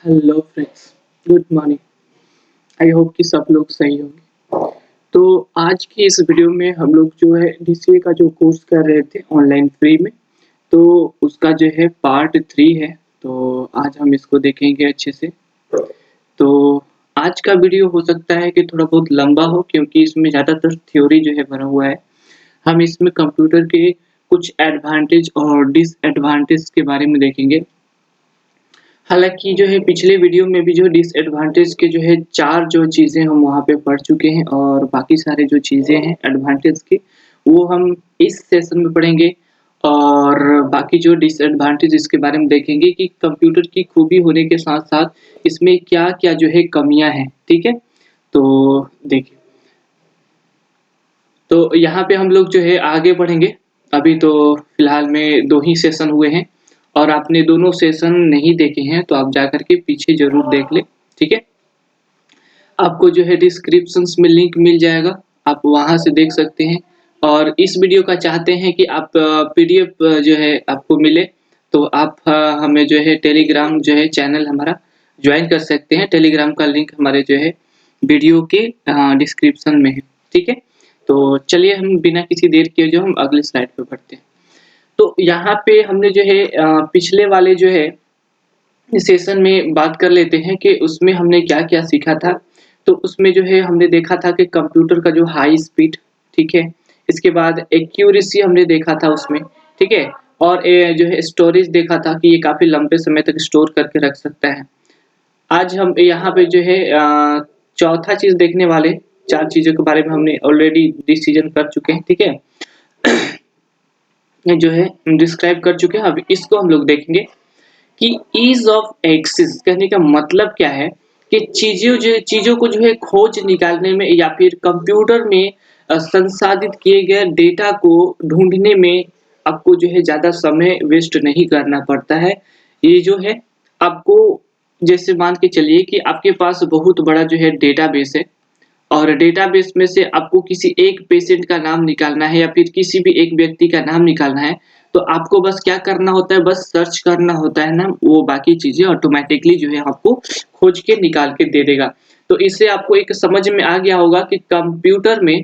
Hello friends, good morning. I hope कि सब लोग सही होंगे। तो आज की इस वीडियो में हम लोग जो है डीसीए का जो कोर्स कर रहे थे ऑनलाइन फ्री में, तो उसका जो है पार्ट 3 है। तो आज हम इसको देखेंगे अच्छे से। तो आज का वीडियो हो सकता है कि थोड़ा बहुत लंबा हो, क्योंकि इसमें ज़्यादातर थ्योरी जो है भरा हुआ है। हम इसमें कंप्यूटर के कुछ एडवांटेज और डिसएडवांटेज के बारे में देखेंगे। हालाँकि जो है पिछले वीडियो में भी जो डिसएडवांटेज के जो है 4 जो चीज़ें हम वहाँ पे पढ़ चुके हैं, और बाकी सारे जो चीज़ें हैं एडवांटेज की, वो हम इस सेशन में पढ़ेंगे। और बाकी जो डिसएडवांटेज इसके बारे में देखेंगे कि कंप्यूटर की खूबी होने के साथ-साथ इसमें क्या-क्या जो है कमियाँ हैं, ठीक है? तो देखिए, तो यहाँ पे हम लोग जो है आगे बढ़ेंगे। अभी तो फिलहाल में 2 ही सेशन हुए हैं, और आपने दोनों सेशन नहीं देखे हैं तो आप जाकर के पीछे ज़रूर देख लें, ठीक है? आपको जो है डिस्क्रिप्शंस में लिंक मिल जाएगा, आप वहाँ से देख सकते हैं। और इस वीडियो का चाहते हैं कि आप पीडीएफ जो है आपको मिले, तो आप हमें जो है टेलीग्राम जो है चैनल हमारा जॉइन कर सकते हैं। टेलीग्राम का लिंक हमारे जो है वीडियो के डिस्क्रिप्शन में है, ठीक है? तो चलिए हम बिना किसी देर किए जो हम अगली स्लाइड पे बढ़ते हैं। तो यहाँ पे हमने जो है पिछले वाले जो है सेशन में बात कर लेते हैं कि उसमें हमने क्या-क्या सीखा था। तो उसमें जो है हमने देखा था कि कंप्यूटर का जो हाई स्पीड, ठीक है? इसके बाद एक्यूरेसी हमने देखा था उसमें, ठीक है? और जो है स्टोरेज देखा था कि ये काफ़ी लंबे समय तक स्टोर करके रख सकता है। आज हम यहाँ पे जो है चौथा चीज़ देखने वाले, 4 चीज़ों के बारे में हमने ऑलरेडी डिसीज़न कर चुके हैं, ठीक है? ये जो है डिस्क्राइब कर चुके हैं, अब इसको हम लोग देखेंगे कि ईज़ ऑफ एक्सेस कहने का मतलब क्या है कि चीज़ों को जो है खोज निकालने में या फिर कंप्यूटर में संसाधित किए गए डेटा को ढूँढने में आपको जो है ज़्यादा समय वेस्ट नहीं करना पड़ता है। ये जो है आपको, जैसे मान के चलिए कि आपके पास बहुत बड़ा जो है डेटाबेस है, और डेटाबेस में से आपको किसी एक पेशेंट का नाम निकालना है या फिर किसी भी एक व्यक्ति का नाम निकालना है, तो आपको बस क्या करना होता है, बस सर्च करना होता है ना, वो बाकी चीज़ें ऑटोमैटिकली जो है आपको खोज के निकाल के दे देगा। तो इससे आपको एक समझ में आ गया होगा कि कंप्यूटर में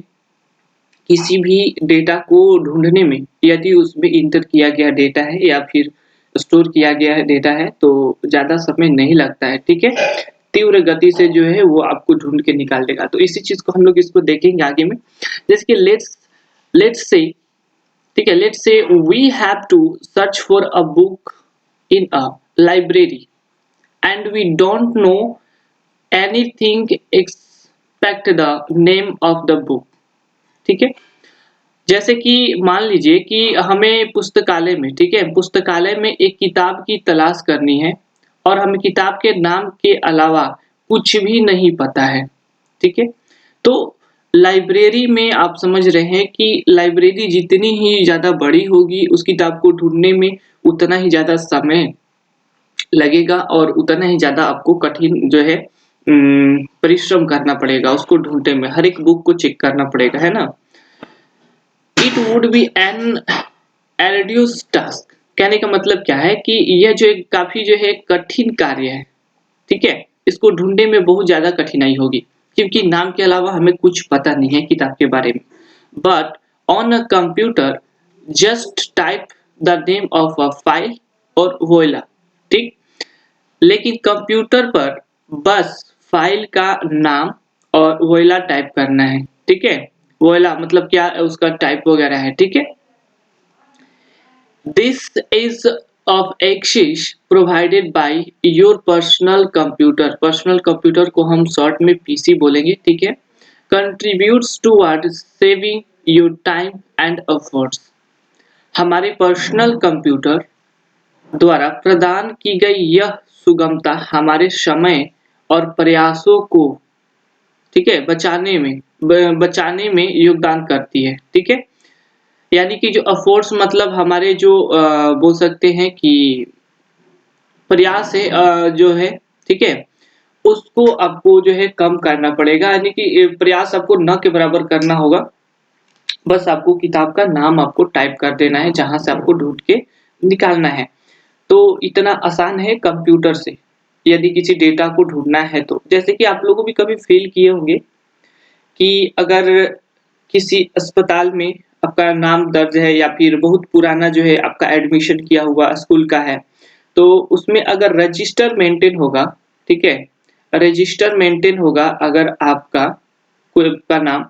किसी भी डेटा को ढूँढने में, यदि उसमें इंटर किया गया डेटा है या फिर स्टोर किया गया है डेटा है, तो ज़्यादा समय नहीं लगता है, ठीक है? तीव्र गति से जो है वो आपको ढूँढ के निकाल देगा। तो इसी चीज़ को हम लोग इसको देखेंगे आगे में। जैसे कि लेट्स लेट्स से, ठीक है, let's say we have to search for a book in a library and we don't know anything expect the name of the book, ठीक है? जैसे कि मान लीजिए कि हमें पुस्तकालय में, ठीक है, पुस्तकालय में एक किताब की तलाश करनी है, और हमें किताब के नाम के अलावा कुछ भी नहीं पता है, ठीक है? तो लाइब्रेरी में आप समझ रहे हैं कि लाइब्रेरी जितनी ही ज़्यादा बड़ी होगी, उस किताब को ढूँढने में उतना ही ज़्यादा समय लगेगा, और उतना ही ज़्यादा आपको कठिन जो है परिश्रम करना पड़ेगा उसको ढूँढने में, हर एक बुक को चेक करना पड़ेगा, है ना? It would be an arduous task, कहने का मतलब क्या है कि यह जो एक काफ़ी जो है कठिन कार्य है, ठीक है? इसको ढूँढने में बहुत ज़्यादा कठिनाई होगी, क्योंकि नाम के अलावा हमें कुछ पता नहीं है किताब के बारे में। But on a computer just type the name of a file और वोइला, ठीक? लेकिन कंप्यूटर पर बस फाइल का नाम और वोइला टाइप करना है, ठीक है? वोइला मतलब क्या, उसका टाइप वगैरह है, ठीक है? This is of access provided by your personal computer. Personal computer को हम शॉर्ट में पीसी बोलेंगे, ठीक है? Contributes towards saving your time and efforts. हमारे पर्सनल कंप्यूटर द्वारा प्रदान की गई यह सुगमता हमारे समय और प्रयासों को, ठीक है, बचाने में योगदान करती है, ठीक है? यानी कि जो एफर्ट्स मतलब हमारे जो बोल सकते हैं कि प्रयास है, जो है, ठीक है? उसको आपको जो है कम करना पड़ेगा, यानी कि प्रयास आपको न के बराबर करना होगा। बस आपको किताब का नाम आपको टाइप कर देना है, जहाँ से आपको ढूँढ के निकालना है। तो इतना आसान है कंप्यूटर से। यदि किसी डेटा को ढूँढना है तो। जैसे कि आप लोगों भी कभी फ़ील किए होंगे कि अगर किसी अस्पताल में आपका नाम दर्ज है या फिर बहुत पुराना जो है आपका एडमिशन किया हुआ स्कूल का है, तो उसमें अगर रजिस्टर मेंटेन होगा, ठीक है? रजिस्टर मेंटेन होगा अगर आपका कोई का नाम,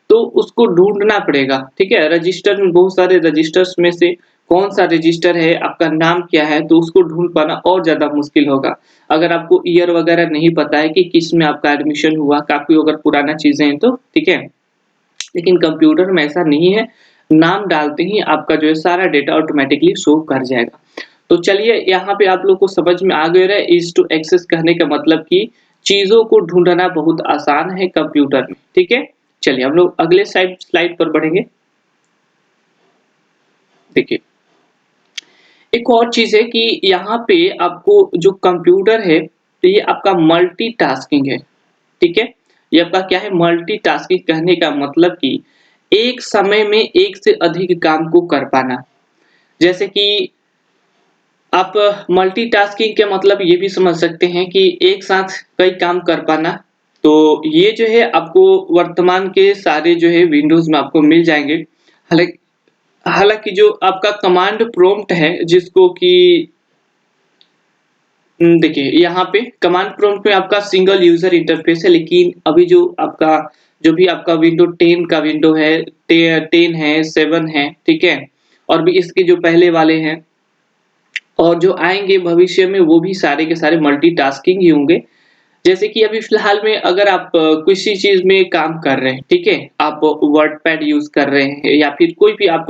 तो उसको ढूँढना पड़ेगा, ठीक है? रजिस्टर में बहुत सारे रजिस्टर्स में से कौन-सा रजिस्टर है, आपका नाम क्या है, तो उसको ढूँढ पाना और ज़्यादा मुश्किल होगा। अगर आपको ईयर वगैरह नहीं पता है कि किसमें आपका एडमिशन हुआ, काफ़ी अगर पुराना चीज़ें हैं तो, ठीक है? लेकिन कंप्यूटर में ऐसा नहीं है, नाम डालते ही आपका जो है सारा डेटा ऑटोमैटिकली शो कर जाएगा। तो चलिए यहाँ पे आप लोग को समझ में आ गया है ईज़ टू एक्सेस कहने का मतलब कि चीज़ों को ढूँढना बहुत आसान है कंप्यूटर में, ठीक है? चलिए हम लोग अगले स्लाइड पर बढ़ेंगे। देखिए, एक और चीज़ है कि यहाँ पे आपको जो कंप्यूटर है, तो ये आपका मल्टीटास्किंग है, ठीक है? ये आपका क्या है मल्टीटास्किंग कहने का मतलब कि एक समय में एक से अधिक काम को कर पाना। जैसे कि आप मल्टीटास्किंग के मतलब ये भी समझ सकते हैं कि एक साथ कई काम कर पाना। तो ये जो है आपको वर्तमान के सारे जो है विंडोज़ में आपको मिल जाएँगे। हालाँकि जो आपका कमांड प्रॉम्प्ट है जिसको कि देखिए यहाँ पे कमांड प्रॉम्प्ट में आपका सिंगल यूज़र इंटरफ़ेस है, लेकिन अभी जो भी आपका विंडो 10 का विंडो है, 10 है, 7 है, ठीक है? और भी इसके जो पहले वाले हैं और जो आएँगे भविष्य में वो भी सारे के सारे मल्टीटास्किंग ही होंगे। जैसे कि अभी फ़िलहाल में अगर आप किसी चीज़ में काम कर रहे हैं, ठीक है? आप वर्डपैड यूज़ कर रहे हैं या फिर कोई भी आप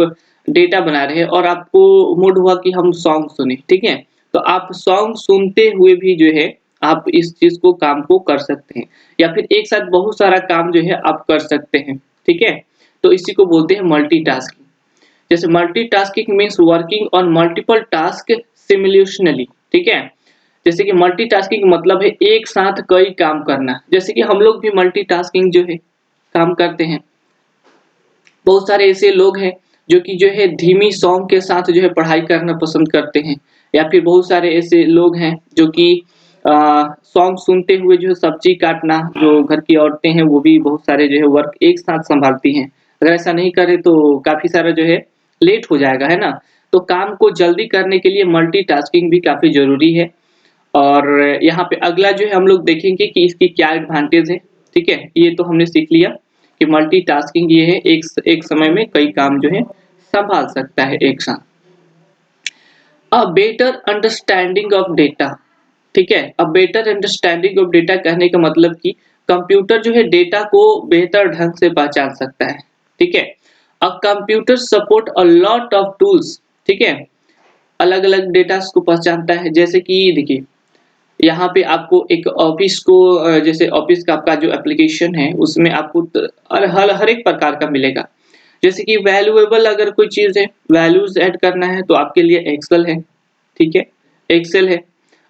डेटा बना रहे हैं और आपको मूड हुआ कि हम सॉन्ग सुनें, ठीक है? तो आप सॉन्ग सुनते हुए भी जो है, आप इस चीज़ को काम को कर सकते हैं या फिर एक साथ बहुत सारा काम जो है आप कर सकते हैं, ठीक है? तो इसी को बोलते हैं मल्टीटास्किंग। जैसे multitasking means working on multiple task simultaneously, ठीक है? जैसे कि मल्टीटास्किंग मतलब है एक साथ कई काम करना। जैसे कि हम लोग भी मल्टीटास्किंग जो है काम करते हैं। बहुत सारे ऐसे लोग हैं जो कि जो है धीमी सॉन्ग के साथ जो है पढ़ाई करना पसंद करते हैं या फिर बहुत सारे ऐसे लोग हैं जो कि अ, सॉन्ग सुनते हुए जो है सब्जी काटना जो घर की औरतें हैं वो भी बहुत सारे जो है वर्क एक साथ सँभालती हैं। अगर ऐसा नहीं करें तो काफ़ी सारा जो है लेट हो जाएगा, है ना? तो काम को जल्दी करने के लिए मल्टीटास्किंग भी काफ़ी ज़रूरी है। और यहाँ पे अगला जो है हम लोग देखेंगे कि इसकी क्या एडवांटेज है, ठीक है? ये तो हमने सीख लिया कि मल्टीटास्किंग ये है एक समय में कई काम जो है सँभाल सकता है एक साथ। A better understanding of data, ठीक है? A better understanding of data कहने का मतलब कि कंप्यूटर जो है डेटा को बेहतर ढंग से पहचान सकता है, ठीक है? A computer support a lot of tools, ठीक है? अलग-अलग डेटास को पहचानता है जैसे कि देखिए यहाँ पे आपको एक ऑफ़िस को जैसे ऑफ़िस का आपका जो एप्लीकेशन है, उसमें आपको हर एक प्रकार का मिलेगा। जैसे कि वैल्यूएबल अगर कोई चीज़ है, वैल्यूज़ ऐड करना है तो आपके लिए एक्सेल है, ठीक है? एक्सेल है।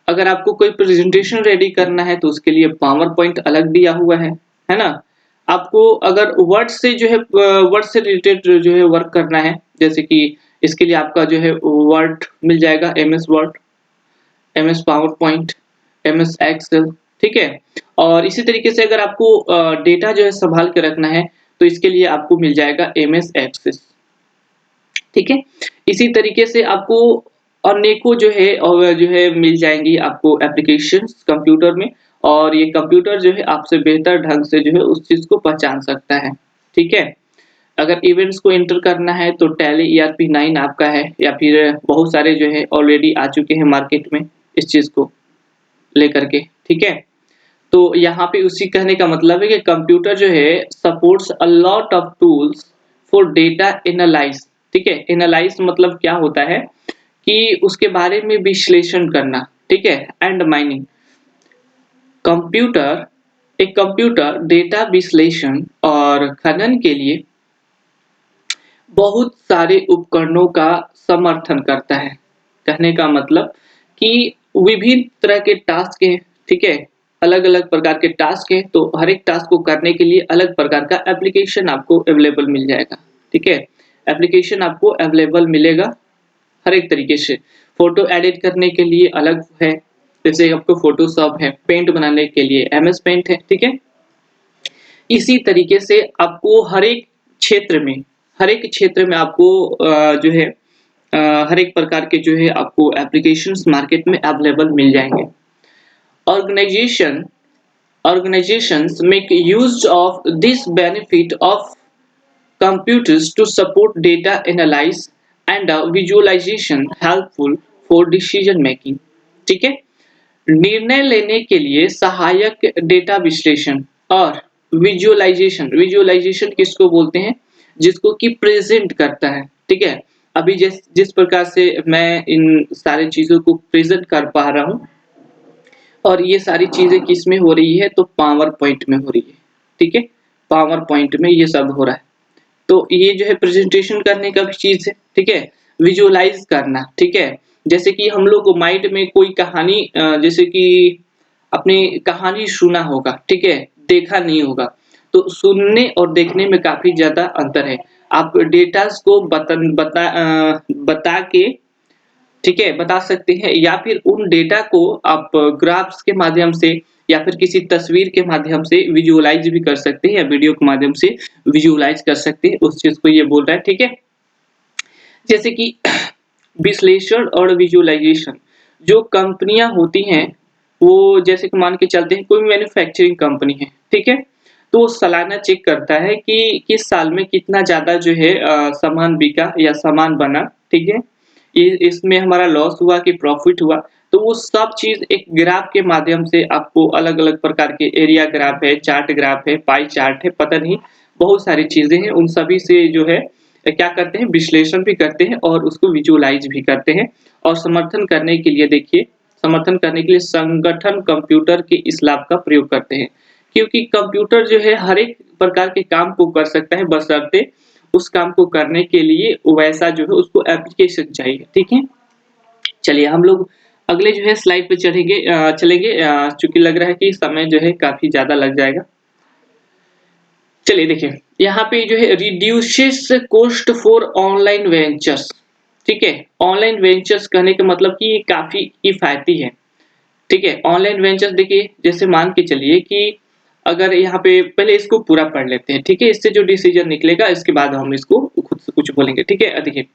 अगर आपको कोई प्रेज़ेंटेशन रेडी करना है तो उसके लिए पावर पॉइंट अलग दिया हुआ है ना? आपको अगर वर्ड से रिलेटेड जो है वर्क करना है, जैसे कि इसके लिए आपका जो है वर्ड मिल जाएगा MS Word, MS PowerPoint, MS Excel, ठीक है? और इसी तरीके से अगर आपको डेटा जो है सँभाल के रखना है, तो इसके लिए आपको मिल जाएगा एमएस एक्सेस, ठीक है? इसी तरीके से आपको अनेकों जो है मिल जाएँगी आपको एप्लीकेशंस कंप्यूटर में और ये कंप्यूटर जो है आपसे बेहतर ढंग से जो है उस चीज़ को पहचान सकता है, ठीक है? अगर इवेंट्स को एंटर करना है तो टैली ईआरपी 9 आपका है या फिर बहुत सारे जो है ऑलरेडी आ चुके हैं मार्केट में इस चीज़ को लेकर के, ठीक है? तो यहाँ पे उसी कहने का मतलब है कि कंप्यूटर जो है supports a lot of tools for data analyse, ठीक है? एनालाइज़ मतलब क्या होता है कि उसके बारे में विश्लेषण करना, ठीक है? And mining. कंप्यूटर एक कंप्यूटर डेटा विश्लेषण और खनन के लिए बहुत सारे उपकरणों का समर्थन करता है। कहने का मतलब कि विभिन्न तरह के टास्क हैं, ठीक है? अलग-अलग प्रकार के टास्क हैं, तो हर एक टास्क को करने के लिए अलग प्रकार का एप्लीकेशन आपको अवेलेबल मिल जाएगा, ठीक है? एप्लीकेशन आपको अवेलेबल मिलेगा हर एक तरीके से। फ़ोटो एडिट करने के लिए अलग है, जैसे आपको फोटोशॉप है, पेंट बनाने के लिए एमएस पेंट है, ठीक है? इसी तरीके से आपको हर एक क्षेत्र में आपको जो है हर एक प्रकार के जो है आपको एप्लीकेशंस मार्केट में अवेलेबल मिल जाएँगे। Organization Organizations make use of this benefit of computers to support data analysis and visualization helpful for decision making. ठीक है? निर्णय लेने के लिए सहायक डेटा विश्लेषण और विजुअलाइजेशन किसको बोलते हैं? जिसको कि प्रेजेंट करता है, ठीक है? अभी जिस जिस प्रकार से मैं इन सारी चीजों को प्रेजेंट कर पा रहा हूँ और ये सारी चीजें किस में हो रही है, तो पावर पॉइंट में हो रही है, ठीक है? पावर पॉइंट में ये सब हो रहा है। तो ये जो है प्रेजेंटेशन करने का भी चीज है, ठीक है? विजुअलाइज करना, ठीक है? जैसे कि हम लोग माइंड में कोई कहानी जैसे कि आपने कहानी सुना होगा, ठीक है? देखा नहीं होगा, तो सुनने और देखने में काफी ज्यादा अंतर है। आप डेटास को बता के, ठीक है, बता सकते हैं, या फिर उन डेटा को आप ग्राफ्स के माध्यम से या फिर किसी तस्वीर के माध्यम से विजुअलाइज भी कर सकते हैं या वीडियो के माध्यम से विजुअलाइज कर सकते हैं, उस चीज को ये बोल रहा है, ठीक है? जैसे कि विश्लेषण और विजुअलाइजेशन जो कंपनियां होती हैं, वो जैसे कि मान के चलते हैं कोई मैन्युफैक्चरिंग कंपनी है, ठीक है? तो वो सालाना चेक करता है कि किस साल में कितना ज्यादा जो है सामान बिका या सामान बना, ठीक है? इसमें हमारा लॉस हुआ कि प्रॉफिट हुआ, तो वो सब चीज एक ग्राफ के माध्यम से आपको अलग-अलग प्रकार के एरिया ग्राफ है, चार्ट ग्राफ है, पाई चार्ट है, पता नहीं बहुत सारी चीजें हैं, उन सभी से जो है क्या करते हैं, विश्लेषण भी करते हैं और उसको विजुअलाइज भी करते हैं। और समर्थन करने के लिए संगठन कंप्यूटर के इस लाभ का प्रयोग करते हैं, क्योंकि कंप्यूटर जो है हर एक प्रकार के काम को कर सकता है, बशर्ते उस काम को करने के लिए वैसा जो है उसको एप्लीकेशन चाहिए, ठीक है? चलिए हम लोग अगले जो है स्लाइड पे चलेंगे, चूँकि लग रहा है कि समय जो है काफ़ी ज़्यादा लग जाएगा। चलिए देखिए, यहाँ पे जो है reduces cost for online ventures, ठीक है? ऑनलाइन वेंचर्स कहने का मतलब कि ये काफ़ी किफ़ायती है, ठीक है? ऑनलाइन वेंचर्स देखिए, जैसे मान के चलिए कि अगर यहाँ पे पहले इसको पूरा पढ़ लेते हैं, ठीक है? इससे जो डिसीजन निकलेगा इसके बाद हम इसको खुद से कुछ बोलेंगे, ठीक है? देखिए,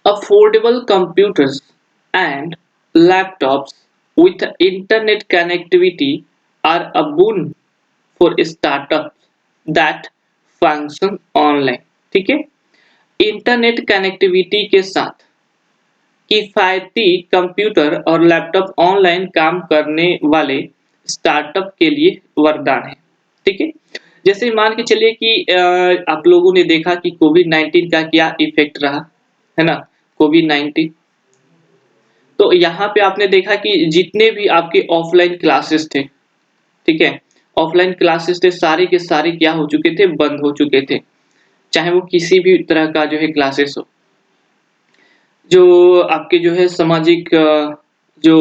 affordable computers and laptops with internet connectivity are a boon for startups that function online, ठीक है? इंटरनेट कनेक्टिविटी के साथ किफायती कंप्यूटर और लैपटॉप ऑनलाइन काम करने वाले स्टार्टअप के लिए वरदान है, ठीक है? जैसे मान के चलिए कि आप लोगों ने देखा कि कोविड-19 का क्या इफ़ेक्ट रहा, है ना? कोविड-19, तो यहाँ पे आपने देखा कि जितने भी आपके ऑफलाइन क्लासेस थे, ठीक है? ऑफलाइन क्लासेस थे, सारे के सारे क्या हो चुके थे? बंद हो चुके थे। चाहे वो किसी भी तरह का जो है क्लासेस हो। जो आपके जो है सामाजिक जो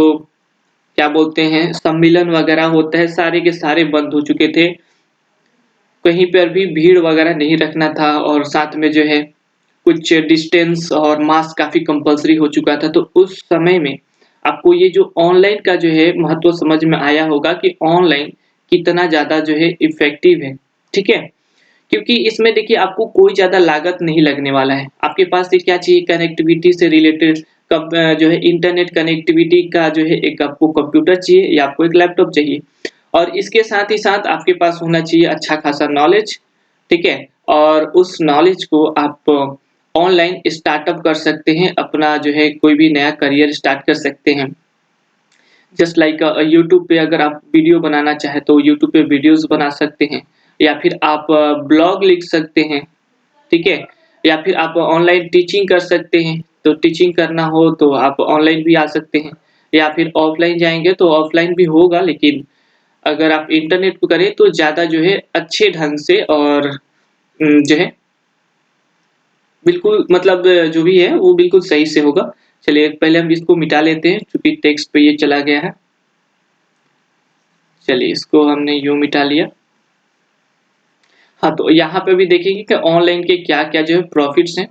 क्या बोलते हैं सम्मेलन वगैरह होता है, सारे के सारे बंद हो चुके थे। कहीं पर भी भीड़ वगैरह नहीं रखना था और साथ में जो है कुछ डिस्टेंस और मास्क काफ़ी कंपल्सरी हो चुका था। तो उस समय में आपको ये जो ऑनलाइन का जो है महत्व समझ में आया होगा कि ऑनलाइन कितना ज़्यादा जो है इफ़ेक्टिव है, ठीक है? क्योंकि इसमें देखिए आपको कोई ज़्यादा लागत नहीं लगने वाला है। आपके पास ये क्या चाहिए, कनेक्टिविटी से रिलेटेड जो है इंटरनेट कनेक्टिविटी का जो है एक आपको कंप्यूटर चाहिए या आपको एक लैपटॉप चाहिए। और इसके साथ ही साथ आपके पास होना चाहिए अच्छा खासा नॉलेज, ठीक है? और उस नॉलेज को आप ऑनलाइन स्टार्टअप कर सकते हैं, अपना जो है कोई भी नया करियर स्टार्ट कर सकते हैं। जस्ट लाइक यूट्यूब पे अगर आप वीडियो बनाना चाहें तो यूट्यूब पे वीडियोज़ बना सकते हैं, या फिर आप ब्लॉग लिख सकते हैं, ठीक है? या फिर आप ऑनलाइन टीचिंग कर सकते हैं, तो टीचिंग करना हो तो आप ऑनलाइन भी आ सकते हैं, या फिर ऑफ़लाइन जाएँगे तो ऑफ़लाइन भी होगा, लेकिन अगर आप इंटरनेट पे करें तो ज़्यादा जो है अच्छे ढंग से और जो है बिल्कुल मतलब जो भी है वो बिल्कुल सही से होगा। चलिए पहले हम इसको मिटा लेते हैं क्योंकि टेक्स्ट पे ये चला गया है। चलिए इसको हमने यूँ मिटा लिया। हाँ, तो यहाँ पे भी देखेंगे कि ऑनलाइन के क्या-क्या जो है प्रॉफ़िट्स हैं।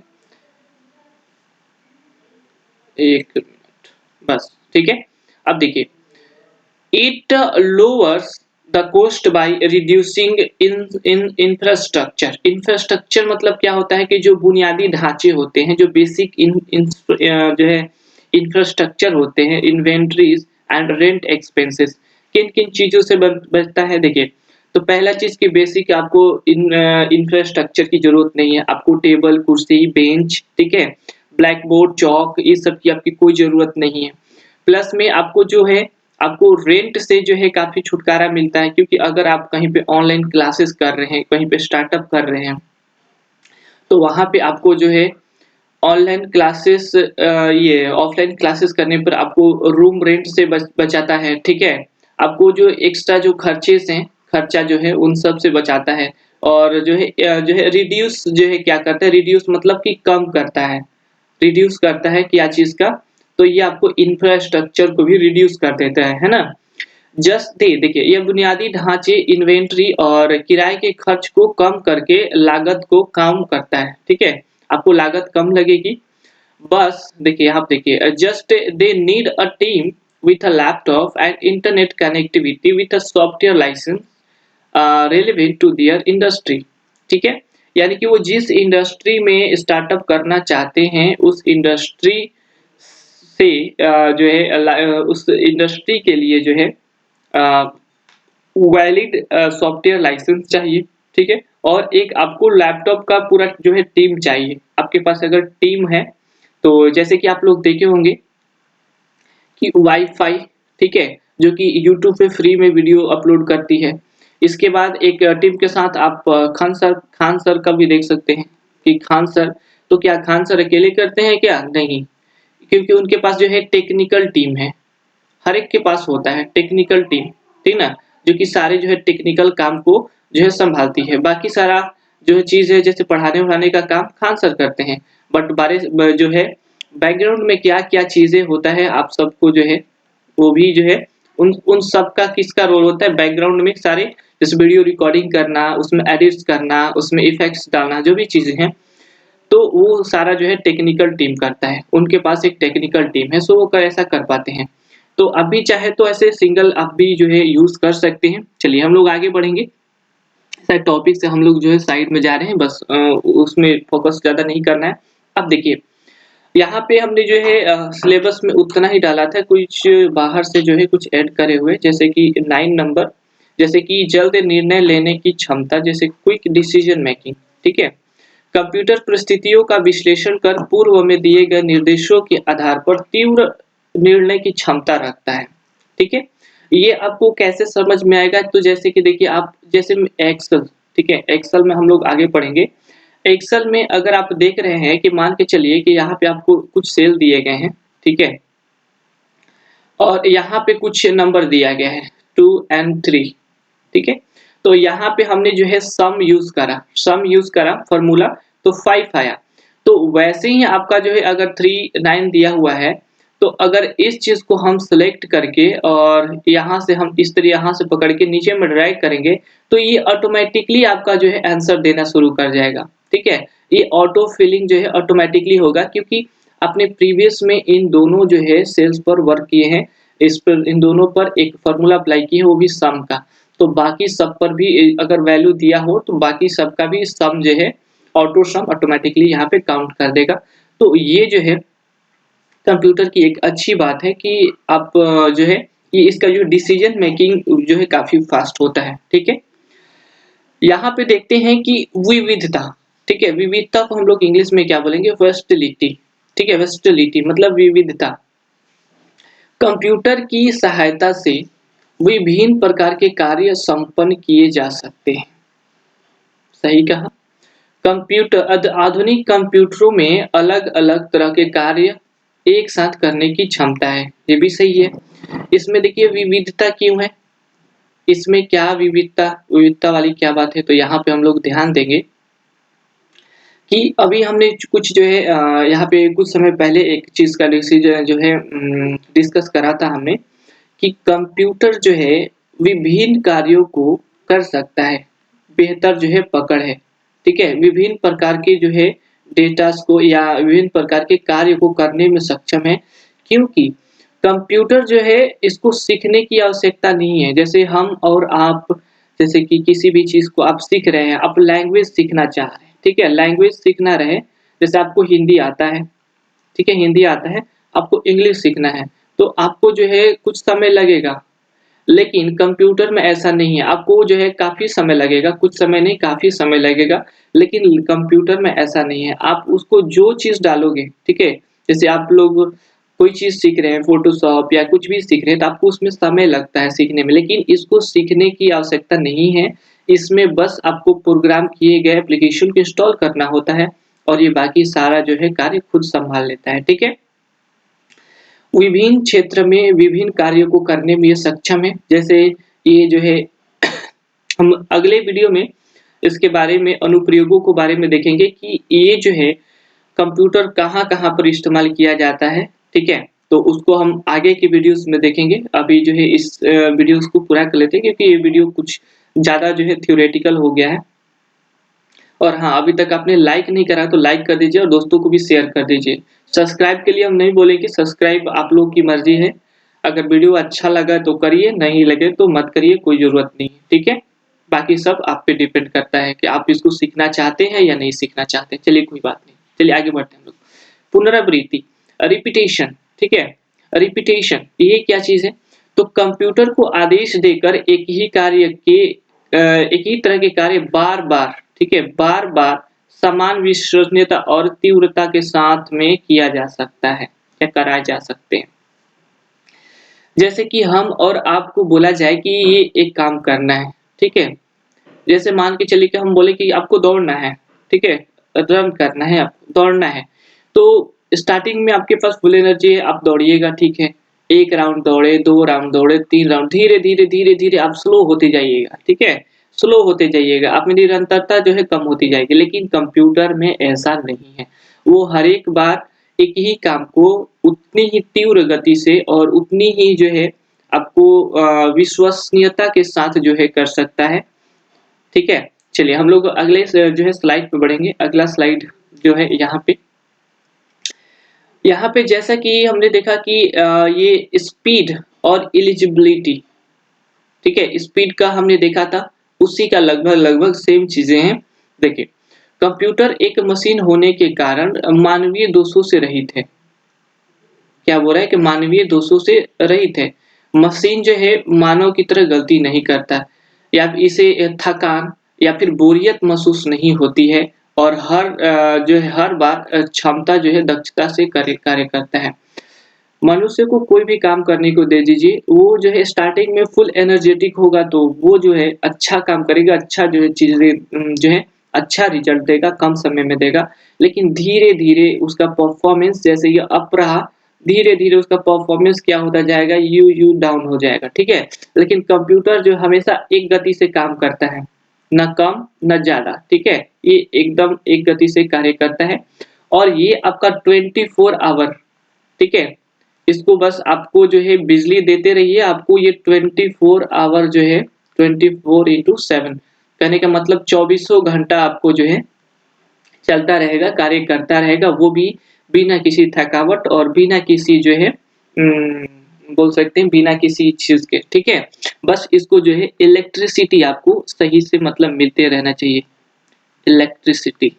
1 मिनट बस, ठीक है? अब देखिए, it lowers the cost by reducing in infrastructure. Infrastructure मतलब क्या होता है कि जो बुनियादी ढांचे होते हैं, जो बेसिक जो है इंफ्रास्ट्रक्चर होते हैं, इन्वेंटरीज एंड रेंट एक्सपेंसेस, किन किन चीजों से बचता है। देखिए, तो पहला चीज की बेसिक आपको इंफ्रास्ट्रक्चर की जरूरत नहीं है। आपको टेबल, कुर्सी, बेंच, ठीक है, ब्लैक बोर्ड, चौक, ये सब की आपकी कोई जरूरत नहीं है। प्लस में आपको जो है, आपको रेंट से जो है काफ़ी छुटकारा मिलता है, क्योंकि अगर आप कहीं पे ऑनलाइन क्लासेस कर रहे हैं, कहीं पे स्टार्टअप कर रहे हैं, तो वहाँ पे आपको जो है ऑनलाइन क्लासेस ये ऑफलाइन क्लासेस करने पर आपको रूम रेंट से बचाता है, ठीक है? आपको जो एक्स्ट्रा जो खर्चेस हैं, खर्चा जो है उन सब से बचाता है। और जो है रिड्यूस जो है क्या करता है, रिड्यूस मतलब कि कम करता है। रिड्यूस करता है क्या चीज़ का? तो ये आपको इंफ्रास्ट्रक्चर को भी रिड्यूस कर देता है ना? जस्ट दे देखिए, ये बुनियादी ढांचे, इन्वेंटरी और किराए के खर्च को कम करके लागत को कम करता है, ठीक है? आपको लागत कम लगेगी। बस देखिए, आप देखिए, just they need a team with a laptop and internet connectivity with a software license relevant to their industry, ठीक है? यानी कि वो जिस इंडस्ट्री में स्टार्टअप करना चाहते हैं, उस इंडस्ट्री से जो है उस इंडस्ट्री के लिए जो है वैलिड सॉफ्टवेयर लाइसेंस चाहिए, ठीक है? और एक आपको लैपटॉप का पूरा जो है टीम चाहिए। आपके पास अगर टीम है, तो जैसे कि आप लोग देखे होंगे कि वाई-फाई, ठीक है? जो कि यूट्यूब पे फ्री में वीडियो अपलोड करती है। इसके बाद एक टीम के साथ आप खान सर का भी देख सकते हैं कि खान सर, तो क्या खान सर अकेले करते हैं क्या? नहीं, क्योंकि उनके पास जो है टेक्निकल टीम है। हर एक के पास होता है टेक्निकल टीम, ठीक ना? जो कि सारे जो है टेक्निकल काम को जो है सँभालती है। बाकी सारा जो चीज़ है, जैसे पढ़ाने-वढ़ाने का काम खान सर करते हैं। बट बारे ब जो है बैकग्राउंड में क्या-क्या चीज़ें होता है, आप सबको जो है वो भी जो है उन उन सब का किसका रोल होता है बैकग्राउंड में, सारे जैसे वीडियो रिकॉर्डिंग करना, उसमें एडिट्स करना, उसमें इफ़ेक्ट्स डालना, जो भी चीज़ें हैं, तो वो सारा जो है टेक्निकल टीम करता है। उनके पास एक टेक्निकल टीम है, सो वो ऐसा कर पाते हैं। तो आप भी चाहे तो ऐसे सिंगल आप भी जो है यूज़ कर सकते हैं। चलिए हम लोग आगे बढ़ेंगे। सर टॉपिक से हम लोग जो है साइड में जा रहे हैं, बस उसमें फ़ोकस ज़्यादा नहीं करना है। अब देखिए, यहाँ पे हमने जो है सिलेबस में उतना ही डाला था, कुछ बाहर से जो है कुछ ऐड करे हुए, जैसे कि 9 नंबर, जैसे कि जल्द निर्णय लेने की क्षमता, जैसे क्विक डिसीजन मेकिंग, ठीक है? कंप्यूटर परिस्थितियों का विश्लेषण कर पूर्व में दिए गए निर्देशों के आधार पर तीव्र निर्णय की क्षमता रखता है, ठीक है? ये आपको कैसे समझ में आएगा? तो जैसे कि देखिए, आप जैसे एक्सेल, ठीक है? एक्सेल में हम लोग आगे पढ़ेंगे। एक्सेल में अगर आप देख रहे हैं कि मान के चलिए कि यहाँ पे आपको कुछ सेल दिए गए हैं, ठीक है? और यहाँ पे कुछ नंबर दिया गया है 2 एंड 3, ठीक है? तो यहाँ पे हमने जो है सम यूज़ करा फ़ॉर्मूला, तो 5 आया। तो वैसे ही आपका जो है अगर 3 9 दिया हुआ है, तो अगर इस चीज़ को हम सेलेक्ट करके और यहाँ से हम इस तरह यहाँ से पकड़ के नीचे में ड्रैग करेंगे, तो ये ऑटोमैटिकली आपका जो है आंसर देना शुरू कर जाएगा, ठीक है? ये ऑटो फिलिंग जो है ऑटोमैटिकली होगा, क्योंकि आपने प्रीवियस में इन दोनों जो है सेल्स पर वर्क किए हैं। इस पर इन दोनों पर एक फ़ॉर्मूला अप्लाई किए हैं, वो भी सम का। तो बाकी सब पर भी अगर वैल्यू दिया हो, तो बाकी सबका भी सम जो है ऑटो सम ऑटोमैटिकली यहाँ पे काउंट कर देगा। तो ये जो है कंप्यूटर की एक अच्छी बात है कि आप जो है कि इसका जो डिसीजन मेकिंग जो है काफ़ी फ़ास्ट होता है, ठीक है? यहाँ पे देखते हैं कि विविधता, ठीक है? विविधता को हम लोग इंग्लिश में क्या बोलेंगे? वर्सटिलिटी, ठीक है? वर्सटिलिटी मतलब विविधता। कंप्यूटर की सहायता से विभिन्न प्रकार के कार्य संपन्न किए जा सकते हैं। सही कहा। आधुनिक कंप्यूटरों में अलग-अलग तरह के कार्य एक साथ करने की क्षमता है, ये भी सही है। इसमें देखिए विविधता क्यों है? इसमें क्या विविधता विविधता वाली क्या बात है? तो यहाँ पे हम लोग ध्यान देंगे कि अभी हमने कुछ जो है यहाँ पे कुछ समय पहले एक चीज़ का डिसीजन जो है डिस्कस करा था हमने कि कंप्यूटर जो है विभिन्न कार्यों को कर सकता है, बेहतर जो है पकड़ है, ठीक है? विभिन्न प्रकार के जो है डेटास को या विभिन्न प्रकार के कार्य को करने में सक्षम है, क्योंकि कंप्यूटर जो है इसको सीखने की आवश्यकता नहीं है। जैसे हम और आप जैसे कि किसी भी चीज़ को आप सीख रहे हैं, आप लैंग्वेज सीखना चाह रहे हैं, ठीक है? लैंग्वेज सीखना रहे, जैसे आपको हिंदी आता है, ठीक है? हिंदी आता है, आपको इंग्लिश सीखना है, तो आपको जो है कुछ समय लगेगा। लेकिन कंप्यूटर में ऐसा नहीं है, आपको जो है काफ़ी समय लगेगा, कुछ समय नहीं काफ़ी समय लगेगा, लेकिन कंप्यूटर में ऐसा नहीं है। आप उसको जो चीज़ डालोगे, ठीक है? जैसे आप लोग कोई चीज़ सीख रहे हैं, फ़ोटोशॉप या कुछ भी सीख रहे हैं, तो आपको उसमें समय लगता है सीखने में, लेकिन इसको सीखने की आवश्यकता नहीं है। इसमें बस आपको प्रोग्राम किए गए एप्लीकेशन को इंस्टॉल करना होता है और ये बाकी सारा जो है कार्य खुद सँभाल लेता है, ठीक है? विभिन्न क्षेत्र में विभिन्न कार्यों को करने में ये सक्षम है। जैसे ये जो है हम अगले वीडियो में इसके बारे में अनुप्रयोगों को बारे में देखेंगे कि ये जो है कंप्यूटर कहाँ-कहाँ पर इस्तेमाल किया जाता है, ठीक है? तो उसको हम आगे की वीडियोज़ में देखेंगे। अभी जो है इस वीडियोज़ को पूरा कर लेते हैं क्योंकि ये वीडियो कुछ ज़्यादा जो है थ्योरेटिकल हो गया है। और हाँ, अभी तक आपने लाइक नहीं करा तो लाइक कर दीजिए और दोस्तों को भी शेयर कर दीजिए। सब्सक्राइब के लिए हम नहीं बोलेंगे, सब्सक्राइब आप लोग की मर्ज़ी है। अगर वीडियो अच्छा लगा तो करिए, नहीं लगे तो मत करिए, कोई ज़रूरत नहीं है, ठीक है? बाकी सब आप पे डिपेंड करता है कि आप इसको सीखना चाहते हैं या नहीं सीखना चाहते। चलिए कोई बात नहीं, चलिए आगे बढ़ते हैं हम लोग। पुनरावृत्ति, रिपिटेशन, ठीक है? रिपिटेशन ये क्या चीज़ है? तो कंप्यूटर को आदेश देकर एक ही तरह के कार्य बार-बार, ठीक है? बार-बार समान विश्वसनीयता और तीव्रता के साथ में किया जा सकता है या कराए जा सकते हैं। जैसे कि हम और आपको बोला जाए कि ये एक काम करना है, ठीक है? जैसे मान के चलिए कि हम बोले कि आपको दौड़ना है, ठीक है? रन करना है आपको, दौड़ना है। तो स्टार्टिंग में आपके पास फुल एनर्जी है, आप दौड़िएगा, ठीक है? 1 राउंड दौड़े, 2 राउंड दौड़े, 3 राउंड धीरे-धीरे, धीरे-धीरे आप स्लो होते जाइएगा, ठीक है? स्लो होते जाइएगा, आप में निरंतरता जो है कम होती जाएगी, लेकिन कंप्यूटर में ऐसा नहीं है। वो हर एक बार एक ही काम को उतनी ही तीव्र गति से और उतनी ही जो है आपको विश्वसनीयता के साथ जो है कर सकता है, ठीक है? चलिए हम लोग अगले जो है स्लाइड पे बढ़ेंगे। अगला स्लाइड जो है यहाँ पे जैसा कि हमने देखा कि ये स्पीड और एलिजिबिलिटी, ठीक है? स्पीड का हमने देखा था, उसी का लगभग-लगभग सेम चीज़ें हैं। देखिए, कंप्यूटर एक मशीन होने के कारण मानवीय दोषों से रहित है। क्या बोल रहा है कि मानवीय दोषों से रहित है। मशीन जो है मानव की तरह गलती नहीं करता या इसे थकान या फिर बोरियत महसूस नहीं होती है और जो है हर बार क्षमता जो है दक्षता से कार्य करता है। मनुष्य को कोई भी काम करने को दे दीजिए, वो जो है स्टार्टिंग में फुल एनर्जेटिक होगा तो वो जो है अच्छा काम करेगा, अच्छा जो है चीज़ें जो है अच्छा रिज़ल्ट देगा, कम समय में देगा। लेकिन धीरे-धीरे उसका परफ़ॉर्मेंस जैसे ये अप रहा, धीरे-धीरे उसका परफ़ॉर्मेंस क्या होता जाएगा, यू डाउन हो जाएगा, ठीक है? लेकिन कंप्यूटर जो हमेशा एक गति से काम करता है, ना कम, ना ज़्यादा, ठीक है? ये एकदम एक गति से कार्य करता है और ये आपका 24 आवर, ठीक है? इसको बस आपको जो है बिजली देते रहिए, आपको ये 24 आवर जो है 24/7 कहने का मतलब चौबीसों घंटा आपको जो है चलता रहेगा, कार्य करता रहेगा, वो भी बिना किसी थकावट और बिना किसी जो है बोल सकते हैं बिना किसी चीज़ के, ठीक है? बस इसको जो है इलेक्ट्रिसिटी आपको सही से मतलब मिलते रहना चाहिए, इलेक्ट्रिसिटी।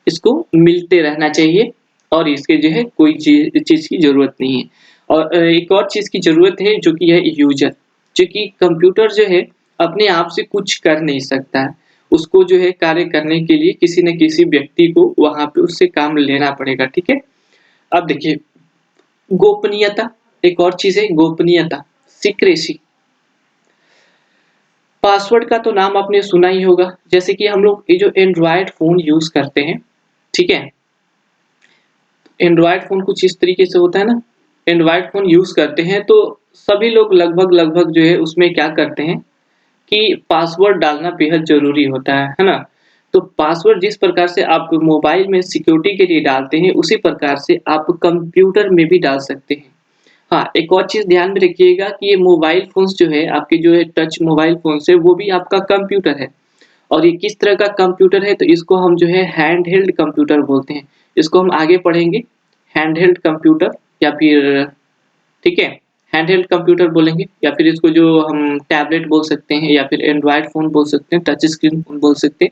इसको मिलते रहना चाहिए और इसके जो है कोई चीज़ की ज़रूरत नहीं है। और एक और चीज़ की ज़रूरत है जो कि है यूज़र, क्योंकि कंप्यूटर जो है अपने आप से कुछ कर नहीं सकता है। उसको जो है कार्य करने के लिए किसी न किसी व्यक्ति को वहाँ पे उससे काम लेना पड़ेगा, ठीक है? अब देखिए गोपनीयता, एक और चीज़ है गोपनीयता, सीक्रेसी। पासवर्ड का तो नाम आपने सुना ही होगा, जैसे कि हम लोग ये जो एंड्रॉयड फ़ोन यूज़ करते हैं, ठीक है? एंड्रॉयड फ़ोन कुछ इस तरीके से होता है ना, एंड्रॉयड फ़ोन यूज़ करते हैं तो सभी लोग लगभग-लगभग जो है उसमें क्या करते हैं कि पासवर्ड डालना बेहद ज़रूरी होता है ना? तो पासवर्ड जिस प्रकार से आप मोबाइल में सिक्योरिटी के लिए डालते हैं, उसी प्रकार से आप कंप्यूटर में भी डाल सकते हैं। हाँ, एक और चीज़ ध्यान में रखिएगा कि ये मोबाइल फ़ोन्स जो है, आपके जो है टच मोबाइल फ़ोन्स है, वो भी आपका कंप्यूटर है। और ये किस तरह का कंप्यूटर है, तो इसको हम जो है हैंडहेल्ड कंप्यूटर बोलते हैं। इसको हम आगे पढ़ेंगे, हैंडहेल्ड कंप्यूटर या फिर ठीक है? हैंडहेल्ड कंप्यूटर बोलेंगे या फिर इसको जो हम टैबलेट बोल सकते हैं या फिर एंड्रॉयड फ़ोन बोल सकते हैं, टच स्क्रीन फ़ोन बोल सकते हैं।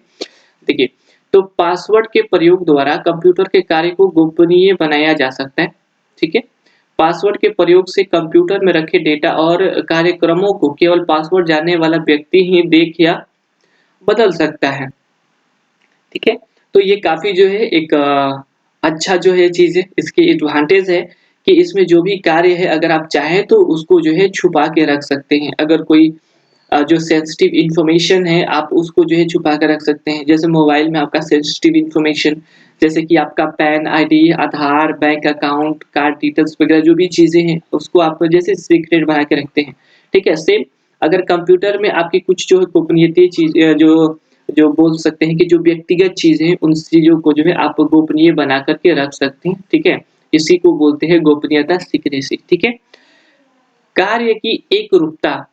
देखिए, तो पासवर्ड के प्रयोग द्वारा कंप्यूटर के कार्य को गोपनीय बनाया जा सकता है, ठीक है? पासवर्ड के प्रयोग से कंप्यूटर में रखे डेटा और कार्यक्रमों को केवल पासवर्ड जानने वाला व्यक्ति ही देख या बदल सकता है, ठीक है? तो ये काफ़ी जो है एक अच्छा जो है चीज़ है, इसकी एडवांटेज है कि इसमें जो भी कार्य है अगर आप चाहें तो उसको जो है छुपा के रख सकते हैं। अगर कोई जो सेंसिटिव इन्फॉर्मेशन है आप उसको जो है छुपा के रख सकते हैं। जैसे मोबाइल में आपका सेंसिटिव इन्फॉर्मेशन जैसे कि आपका पैन, आईडी, आधार, बैंक अकाउंट, कार्ड डिटेल्स वगैरह जो भी चीज़ें हैं उसको आप जैसे सीक्रेट बना के रखते हैं, ठीक है? सेम अगर कंप्यूटर में आपकी कुछ जो है गोपनीयता चीज़ जो जो बोल सकते हैं कि जो व्यक्तिगत चीज़ें हैं उन चीज़ों को जो है आप गोपनीय बना कर के रख सकते हैं, ठीक है? इसी को बोलते हैं गोपनीयता सीक्रेसी, ठीक है? कार्य की एकरूपता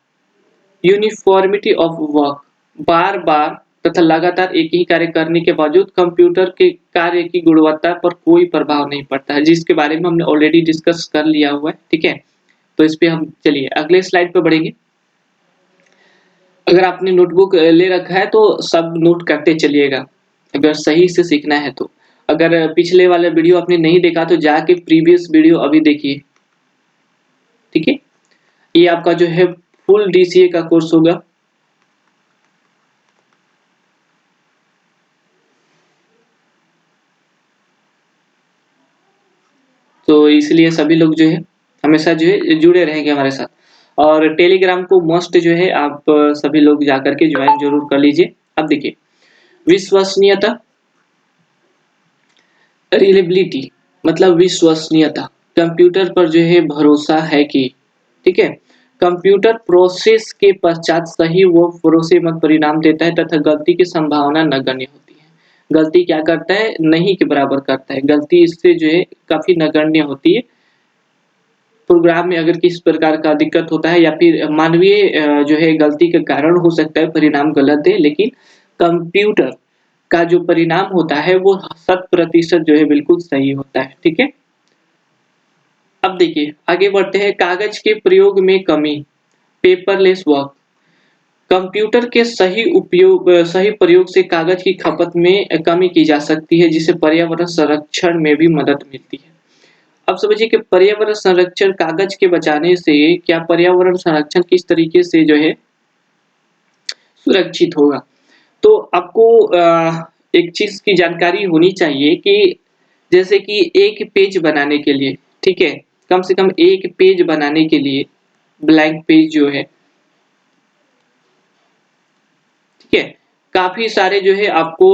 यूनिफ़ॉर्मिटी ऑफ वर्क बार-बार तथा लगातार एक ही कार्य करने के बावजूद कंप्यूटर के कार्य की गुणवत्ता पर कोई प्रभाव नहीं पड़ता है, जिसके बारे में हमने ऑलरेडी डिस्कस कर लिया हुआ है, ठीक है? तो इस पे हम चलिए अगले स्लाइड पे बढ़ेंगे। अगर आपने नोटबुक ले रखा है तो सब नोट करते चलिएगा, अगर सही से सीखना है तो। अगर पिछले वाला वीडियो आपने नहीं देखा तो जाके प्रीवियस वीडियो अभी देखिए, ठीक है? ये आपका जो है फुल डीसीए का कोर्स होगा। तो इसलिए सभी लोग जो है हमेशा जो है जुड़े रहेंगे हमारे साथ और टेलीग्राम को मस्ट जो है आप सभी लोग जाकर के ज्वाइन जरूर कर लीजिए। अब देखिए विश्वसनीयता, रिलेबिलिटी मतलब विश्वसनीयता, कंप्यूटर पर जो है भरोसा है कि, ठीक है? कंप्यूटर प्रोसेस के पश्चात सही व भरोसेमंद परिणाम देता है तथा गलती की संभावना नगण्य होती है। गलती क्या करता है? नहीं के बराबर करता है। गलती इससे जो है काफ़ी नगण्य होती है। प्रोग्राम में अगर किस प्रकार का दिक्कत होता है या फिर मानवीय जो है गलती के कारण हो सकता है परिणाम गलत है, लेकिन कंप्यूटर का जो परिणाम होता है वो 100% जो है बिल्कुल सही होता है, ठीक है? अब देखिए आगे बढ़ते हैं कागज के प्रयोग में कमी, पेपरलेस वर्क। कंप्यूटर के सही प्रयोग से कागज की खपत में कमी की जा सकती है जिससे पर्यावरण संरक्षण में भी मदद मिलती है। अब समझिए कि पर्यावरण संरक्षण कागज के बचाने से क्या पर्यावरण संरक्षण किस तरीके से जो है सुरक्षित होगा। तो आपको एक चीज़ की जानकारी होनी चाहिए कि जैसे कि एक पेज बनाने के लिए, ठीक है? कम से कम एक पेज बनाने के लिए ब्लैंक पेज जो है, ठीक है? काफ़ी सारे जो है आपको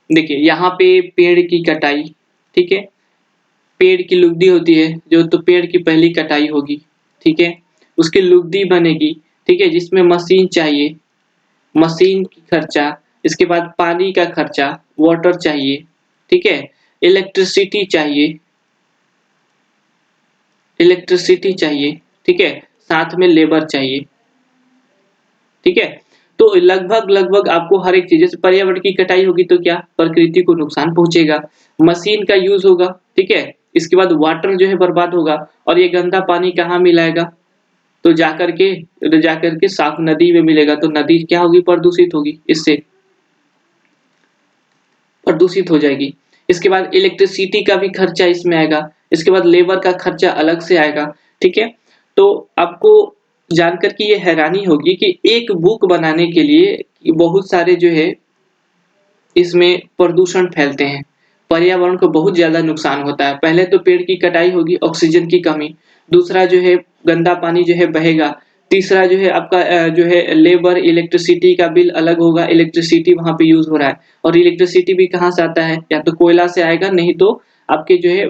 देखिए यहाँ पे पेड़ की कटाई, ठीक है? पेड़ की लुगदी होती है, जो तो पेड़ की पहली कटाई होगी, ठीक है? उसकी लुगदी बनेगी, ठीक है? जिसमें मशीन चाहिए, मशीन की खर्चा, इसके बाद पानी का खर्चा, वाटर चाहिए, ठीक है? इलेक्ट्रिसिटी चाहिए इलेक्ट्रिसिटी चाहिए, ठीक है? साथ में लेबर चाहिए, ठीक है? तो लगभग आपको हर एक चीज़ जैसे पर्यावरण की कटाई होगी तो क्या? प्रकृति को नुकसान पहुँचेगा, मशीन का यूज़ होगा, ठीक है? इसके बाद वाटर जो है बर्बाद होगा और ये गंदा पानी कहाँ मिलाएगा? तो जाकर के साफ नदी में मिलेगा तो नदी क्या होगी? प्रदूषित होगी इससे। प्रदूषित हो जाएगी। इसके बाद इलेक्ट्रिसिटी का भी खर्चा इसमें आएगा, इसके बाद लेबर का खर्चा अलग से आएगा, ठीक है? तो आपको जानकर के ये हैरानी होगी कि एक बुक बनाने के लिए बहुत सारे जो है इसमें प्रदूषण फैलते हैं, पर्यावरण को बहुत ज़्यादा नुकसान होता है। पहले तो पेड़ की कटाई होगी, ऑक्सीजन की कमी, दूसरा जो है गंदा पानी जो है बहेगा, तीसरा जो है आपका जो है लेबर, इलेक्ट्रिसिटी का बिल अलग होगा, इलेक्ट्रिसिटी वहाँ पे यूज़ हो रहा है और इलेक्ट्रिसिटी भी कहाँ से आता है? या तो कोयला से आएगा, नहीं तो आपके जो है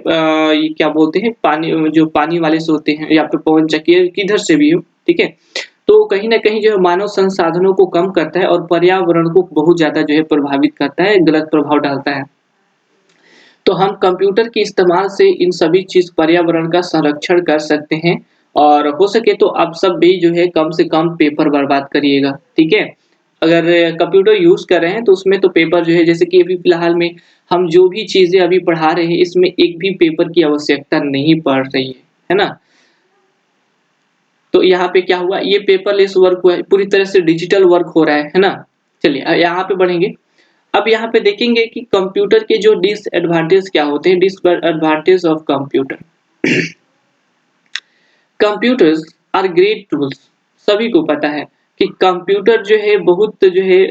ये क्या बोलते हैं पानी जो पानी वाले से होते हैं या फिर पवन चक्की किधर से भी हो, ठीक है? तो कहीं न कहीं जो है मानव संसाधनों को कम करता है और पर्यावरण को बहुत ज़्यादा जो है प्रभावित करता है, गलत प्रभाव डालता है। तो हम कंप्यूटर के इस्तेमाल से इन सभी चीज़ पर्यावरण का संरक्षण कर सकते हैं और हो सके तो आप सब भी जो है कम से कम पेपर बर्बाद करिएगा, ठीक है? अगर कंप्यूटर यूज़ कर रहे हैं तो उसमें तो पेपर जो है जैसे कि अभी फ़िलहाल में हम जो भी चीज़ें अभी पढ़ा रहे हैं इसमें एक भी पेपर की आवश्यकता नहीं पड़ रही है ना? तो यहाँ पे क्या हुआ, ये पेपरलेस वर्क हुआ है, पूरी तरह से डिजिटल वर्क हो रहा है ना? चलिए यहाँ पे बढ़ेंगे। अब यहाँ पे देखेंगे कि कंप्यूटर के जो डिसएडवांटेज क्या होते हैं, disadvantage of computer. Computers are great tools, सभी को पता है कि कंप्यूटर जो है बहुत जो है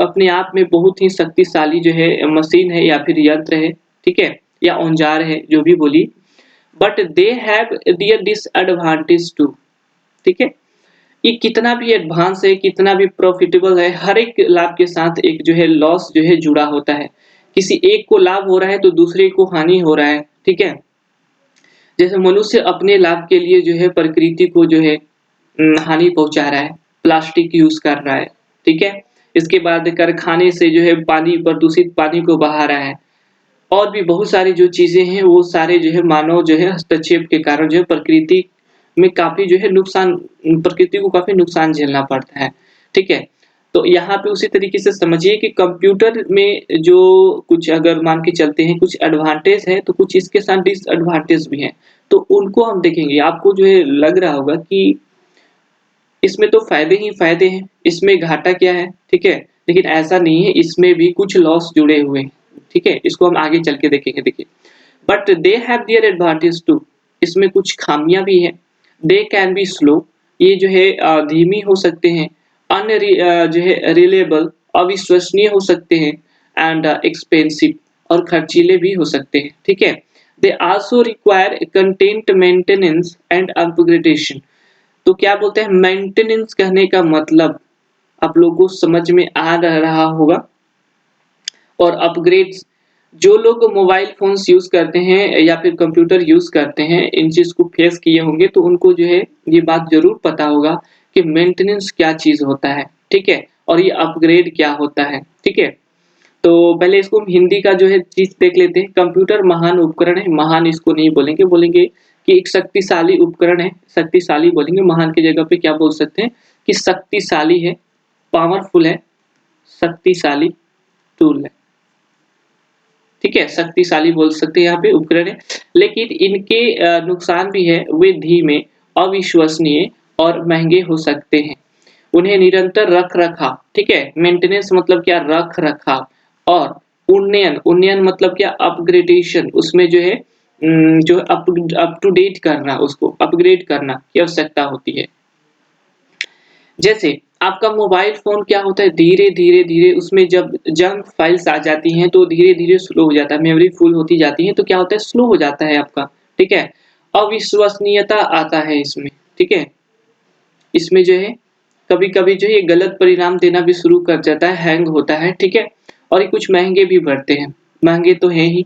अपने आप में बहुत ही शक्तिशाली जो है मशीन है या फिर यंत्र है, ठीक है, या औजार है, जो भी बोली। But they have their disadvantage too, ठीक है। ये कितना भी एडवांस है, कितना भी प्रॉफिटेबल है, हर एक लाभ के साथ एक जो है लॉस जो है जुड़ा होता है। किसी एक को लाभ हो रहा है तो दूसरे को हानि हो रहा है, ठीक है। जैसे मनुष्य अपने लाभ के लिए जो है प्रकृति को जो है हानि पहुंचा रहा है, प्लास्टिक यूज कर रहा है, ठीक है। इसके बाद कारखाने से जो है पानी, प्रदूषित पानी को बहा रहा है, और भी बहुत सारी जो चीजें हैं वो सारे जो है मानव जो है हस्तक्षेप के कारण जो है प्रकृति में काफी जो है नुकसान, प्रकृति को काफी नुकसान झेलना पड़ता है, ठीक है। तो यहाँ पे उसी तरीके से समझिए कि कंप्यूटर में जो कुछ अगर मान के चलते हैं कुछ एडवांटेज है तो कुछ इसके साथ डिसएडवांटेज भी हैं, तो उनको हम देखेंगे। आपको जो है लग रहा होगा कि इसमें तो फायदे ही फायदे हैं, इसमें घाटा क्या है, ठीक है। लेकिन ऐसा नहीं है, इसमें भी कुछ लॉस जुड़े हुए हैं, ठीक है। इसको हम आगे चल के देखेंगे। देखिए, but they have their advantage too, इसमें कुछ खामियां भी है। दे कैन बी स्लो, ये जो है धीमी हो सकते हैं। जो है रिलेबल, अविश्वसनीय हो सकते हैं। एंड एक्सपेंसिव, और खर्चीले भी हो सकते हैं, ठीक है। They also require content maintenance and upgradation. तो क्या बोलते हैं मेंटेनेंस, कहने का मतलब आप लोगों को समझ में आ रहा होगा। और अपग्रेड्स, जो लोग मोबाइल फोन्स यूज करते हैं या फिर कंप्यूटर यूज करते हैं, इन चीज को फेस किए होंगे तो उनको जो है ये बात जरूर पता होगा कि मेंटेनेंस क्या चीज होता है, ठीक है, और ये अपग्रेड क्या होता है, ठीक है। तो पहले इसको हम हिंदी का जो है चीज देख लेते हैं। कंप्यूटर महान उपकरण है, महान इसको नहीं बोलेंगे, बोलेंगे कि एक शक्तिशाली उपकरण है, शक्तिशाली बोलेंगे, महान की जगह पे क्या बोल सकते हैं कि शक्तिशाली है, पावरफुल है, शक्तिशाली टूल है, ठीक है, शक्तिशाली बोल सकते हैं यहाँ पे उपकरण है। लेकिन इनके नुकसान भी है, वे धीमे, अविश्वसनीय और महंगे हो सकते हैं। उन्हें निरंतर रख रखाव, ठीक है, मेंटेनेंस मतलब क्या, रख रखाव, और उन्नयन, उन्नयन मतलब क्या, अपग्रेडेशन, उसमें जो है जो अप टू डेट करना, उसको अपग्रेड करना की आवश्यकता होती है। जैसे आपका मोबाइल फ़ोन क्या होता है, धीरे-धीरे उसमें जब जंक फाइल्स आ जाती हैं तो धीरे-धीरे स्लो हो जाता है, मेमोरी फुल होती जाती है तो क्या होता है, स्लो हो जाता है आपका, ठीक है। अविश्वसनीयता आता है इसमें, ठीक है। इसमें जो है कभी-कभी जो है ये गलत परिणाम देना भी शुरू कर जाता है, हैंग होता है, ठीक है। और ये कुछ महँगे भी पड़ते हैं, महँगे तो हैं ही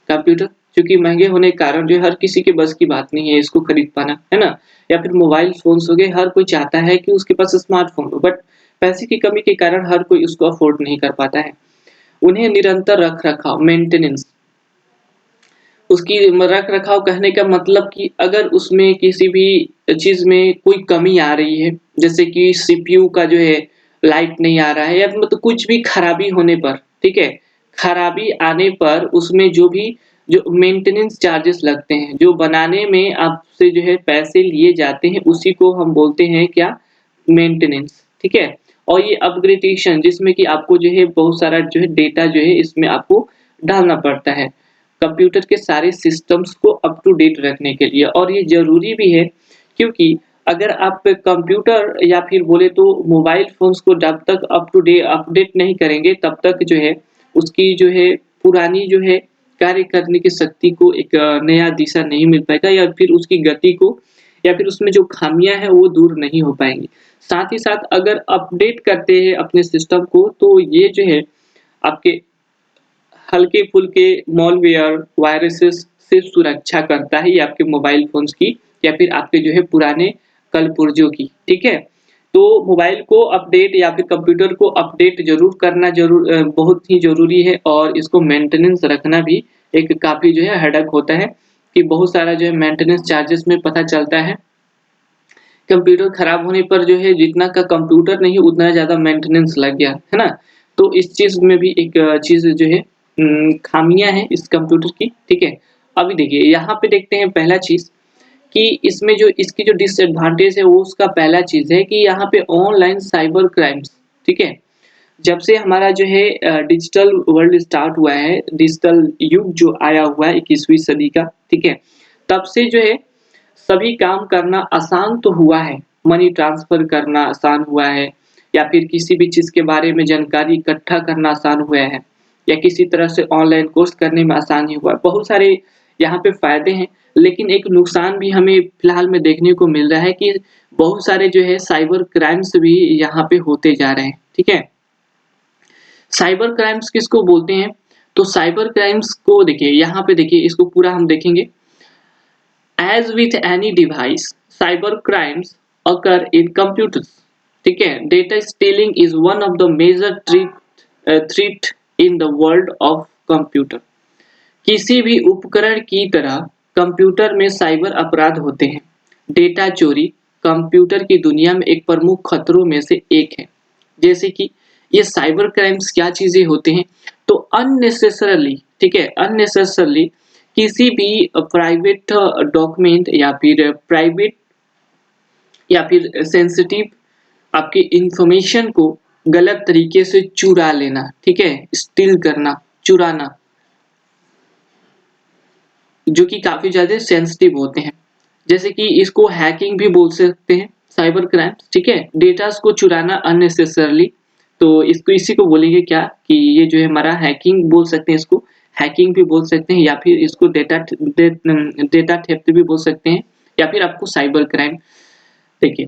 कंप्यूटर, क्योंकि महँगे होने के कारण जो है हर किसी के बस की बात नहीं है इसको खरीद पाना, है ना? या फिर मोबाइल फ़ोन्स हो गए, हर कोई चाहता है कि उसके पास स्मार्टफ़ोन हो, बट पैसे की कमी के कारण हर कोई उसको अफ़ोर्ड नहीं कर पाता है। उन्हें निरंतर रख-रखाव, मेंटेनेंस, उसकी रख-रखाव कहने का मतलब कि अगर उसमें किसी भी चीज़ में कोई कमी आ रही है, जैसे कि सीपीयू का जो है लाइट नहीं आ रहा है, या मतलब कुछ भी खराबी होने पर, ठीक है? खराबी आने पर उसमें जो भी जो मेंटेनेंस चार्जेस लगते हैं, जो बनाने में आपसे जो है पैसे लिए जाते हैं, उसी को हम बोलते हैं क्या? मेंटेनेंस, ठीक है? और ये अपग्रेडेशन, जिसमें कि आपको जो है बहुत सारा जो है डेटा जो है इसमें आपको डालना पड़ता है। कंप्यूटर के सारे सिस्टम्स को अप टू डेट रखने के लिए, और ये ज़रूरी भी है क्योंकि अगर आप कंप्यूटर या फिर बोले तो मोबाइल फ़ोन्स को जब तक अपडेट नहीं करेंगे तब तक जो है उसकी जो है पुरानी जो है कार्य करने की शक्ति को एक नया दिशा नहीं मिल पाएगा, या फिर उसकी गति को, या फिर उसमें जो खामियाँ हैं वो दूर नहीं हो पाएँगी। साथ ही साथ अगर अपडेट करते हैं अपने सिस्टम को तो ये जो है आपके हल्के-फुल्के मॉलवेयर, वायरसेस से सुरक्षा करता है, ये आपके मोबाइल फ़ोन्स की या फिर आपके जो है पुराने कल-पुर्जों की, ठीक है? तो मोबाइल को अपडेट या फिर कंप्यूटर को अपडेट ज़रूर करना बहुत ही ज़रूरी है, और इसको मेंटेनेंस रखना भी एक काफ़ी जो है हेडेक होता है कि बहुत सारा जो है मेंटेनेंस चार्जेस में पता चलता है। कंप्यूटर खराब होने पर जो है जितना का कंप्यूटर नहीं उतना ज़्यादा मेंटेनेंस लग गया, है ना? तो इस चीज़ में भी एक चीज़ जो है खामियाँ हैं इस कंप्यूटर की, ठीक है? अभी देखिए यहाँ पे देखते हैं पहला चीज़ कि इसमें जो इसकी जो डिसएडवांटेज है वो उसका पहला चीज़ है कि यहाँ पे ऑनलाइन साइबर क्राइम्स, ठीक है? जब से हमारा जो है डिजिटल वर्ल्ड स्टार्ट हुआ है, डिजिटल युग जो आया हुआ है 21वीं सदी का, ठीक है? तब से जो है सभी काम करना आसान तो हुआ है, मनी ट्रांसफ़र करना आसान हुआ है या फिर किसी भी चीज़ के बारे में जानकारी इकट्ठा करना आसान हुआ है या किसी तरह से ऑनलाइन कोर्स करने में आसानी हुआ है। बहुत सारे यहाँ पे फ़ायदे हैं, लेकिन एक नुकसान भी हमें फ़िलहाल में देखने को मिल रहा है कि बहुत सारे जो है साइबर क्राइम्स भी यहाँ पे होते जा रहे हैं, ठीक है? साइबर क्राइम्स किसको बोलते हैं? तो साइबर क्राइम्स को देखिए, यहाँ पे देखिए इसको पूरा हम देखेंगे। As with any device, cyber crimes occur in computers. ठीक है, data stealing is one of the major threat in the world of computer. किसी भी उपकरण की तरह कंप्यूटर में साइबर अपराध होते हैं। डेटा चोरी कंप्यूटर की दुनिया में एक प्रमुख खतरों में से एक है। जैसे कि ये साइबर क्राइम्स क्या चीजें होते हैं, तो अननेसेसरली, ठीक है, अननेसेसरली किसी भी प्राइवेट डॉक्यूमेंट या फिर सेंसिटिव आपकी इंफॉर्मेशन को गलत तरीके से चुरा लेना, ठीक है, स्टील करना, चुराना, जो कि काफी ज्यादा सेंसिटिव होते हैं। जैसे कि इसको हैकिंग भी बोल सकते हैं, साइबर क्राइम्स, ठीक है, डेटास को चुराना अननेसेसरली। तो इसको इसी को बोलेंगे क्या कि ये जो है हमारा हैकिंग बोल सकते हैं, इसको हैकिंग भी बोल सकते हैं या फिर इसको डेटा थेफ्ट भी बोल सकते हैं या फिर आपको साइबर क्राइम। देखिए,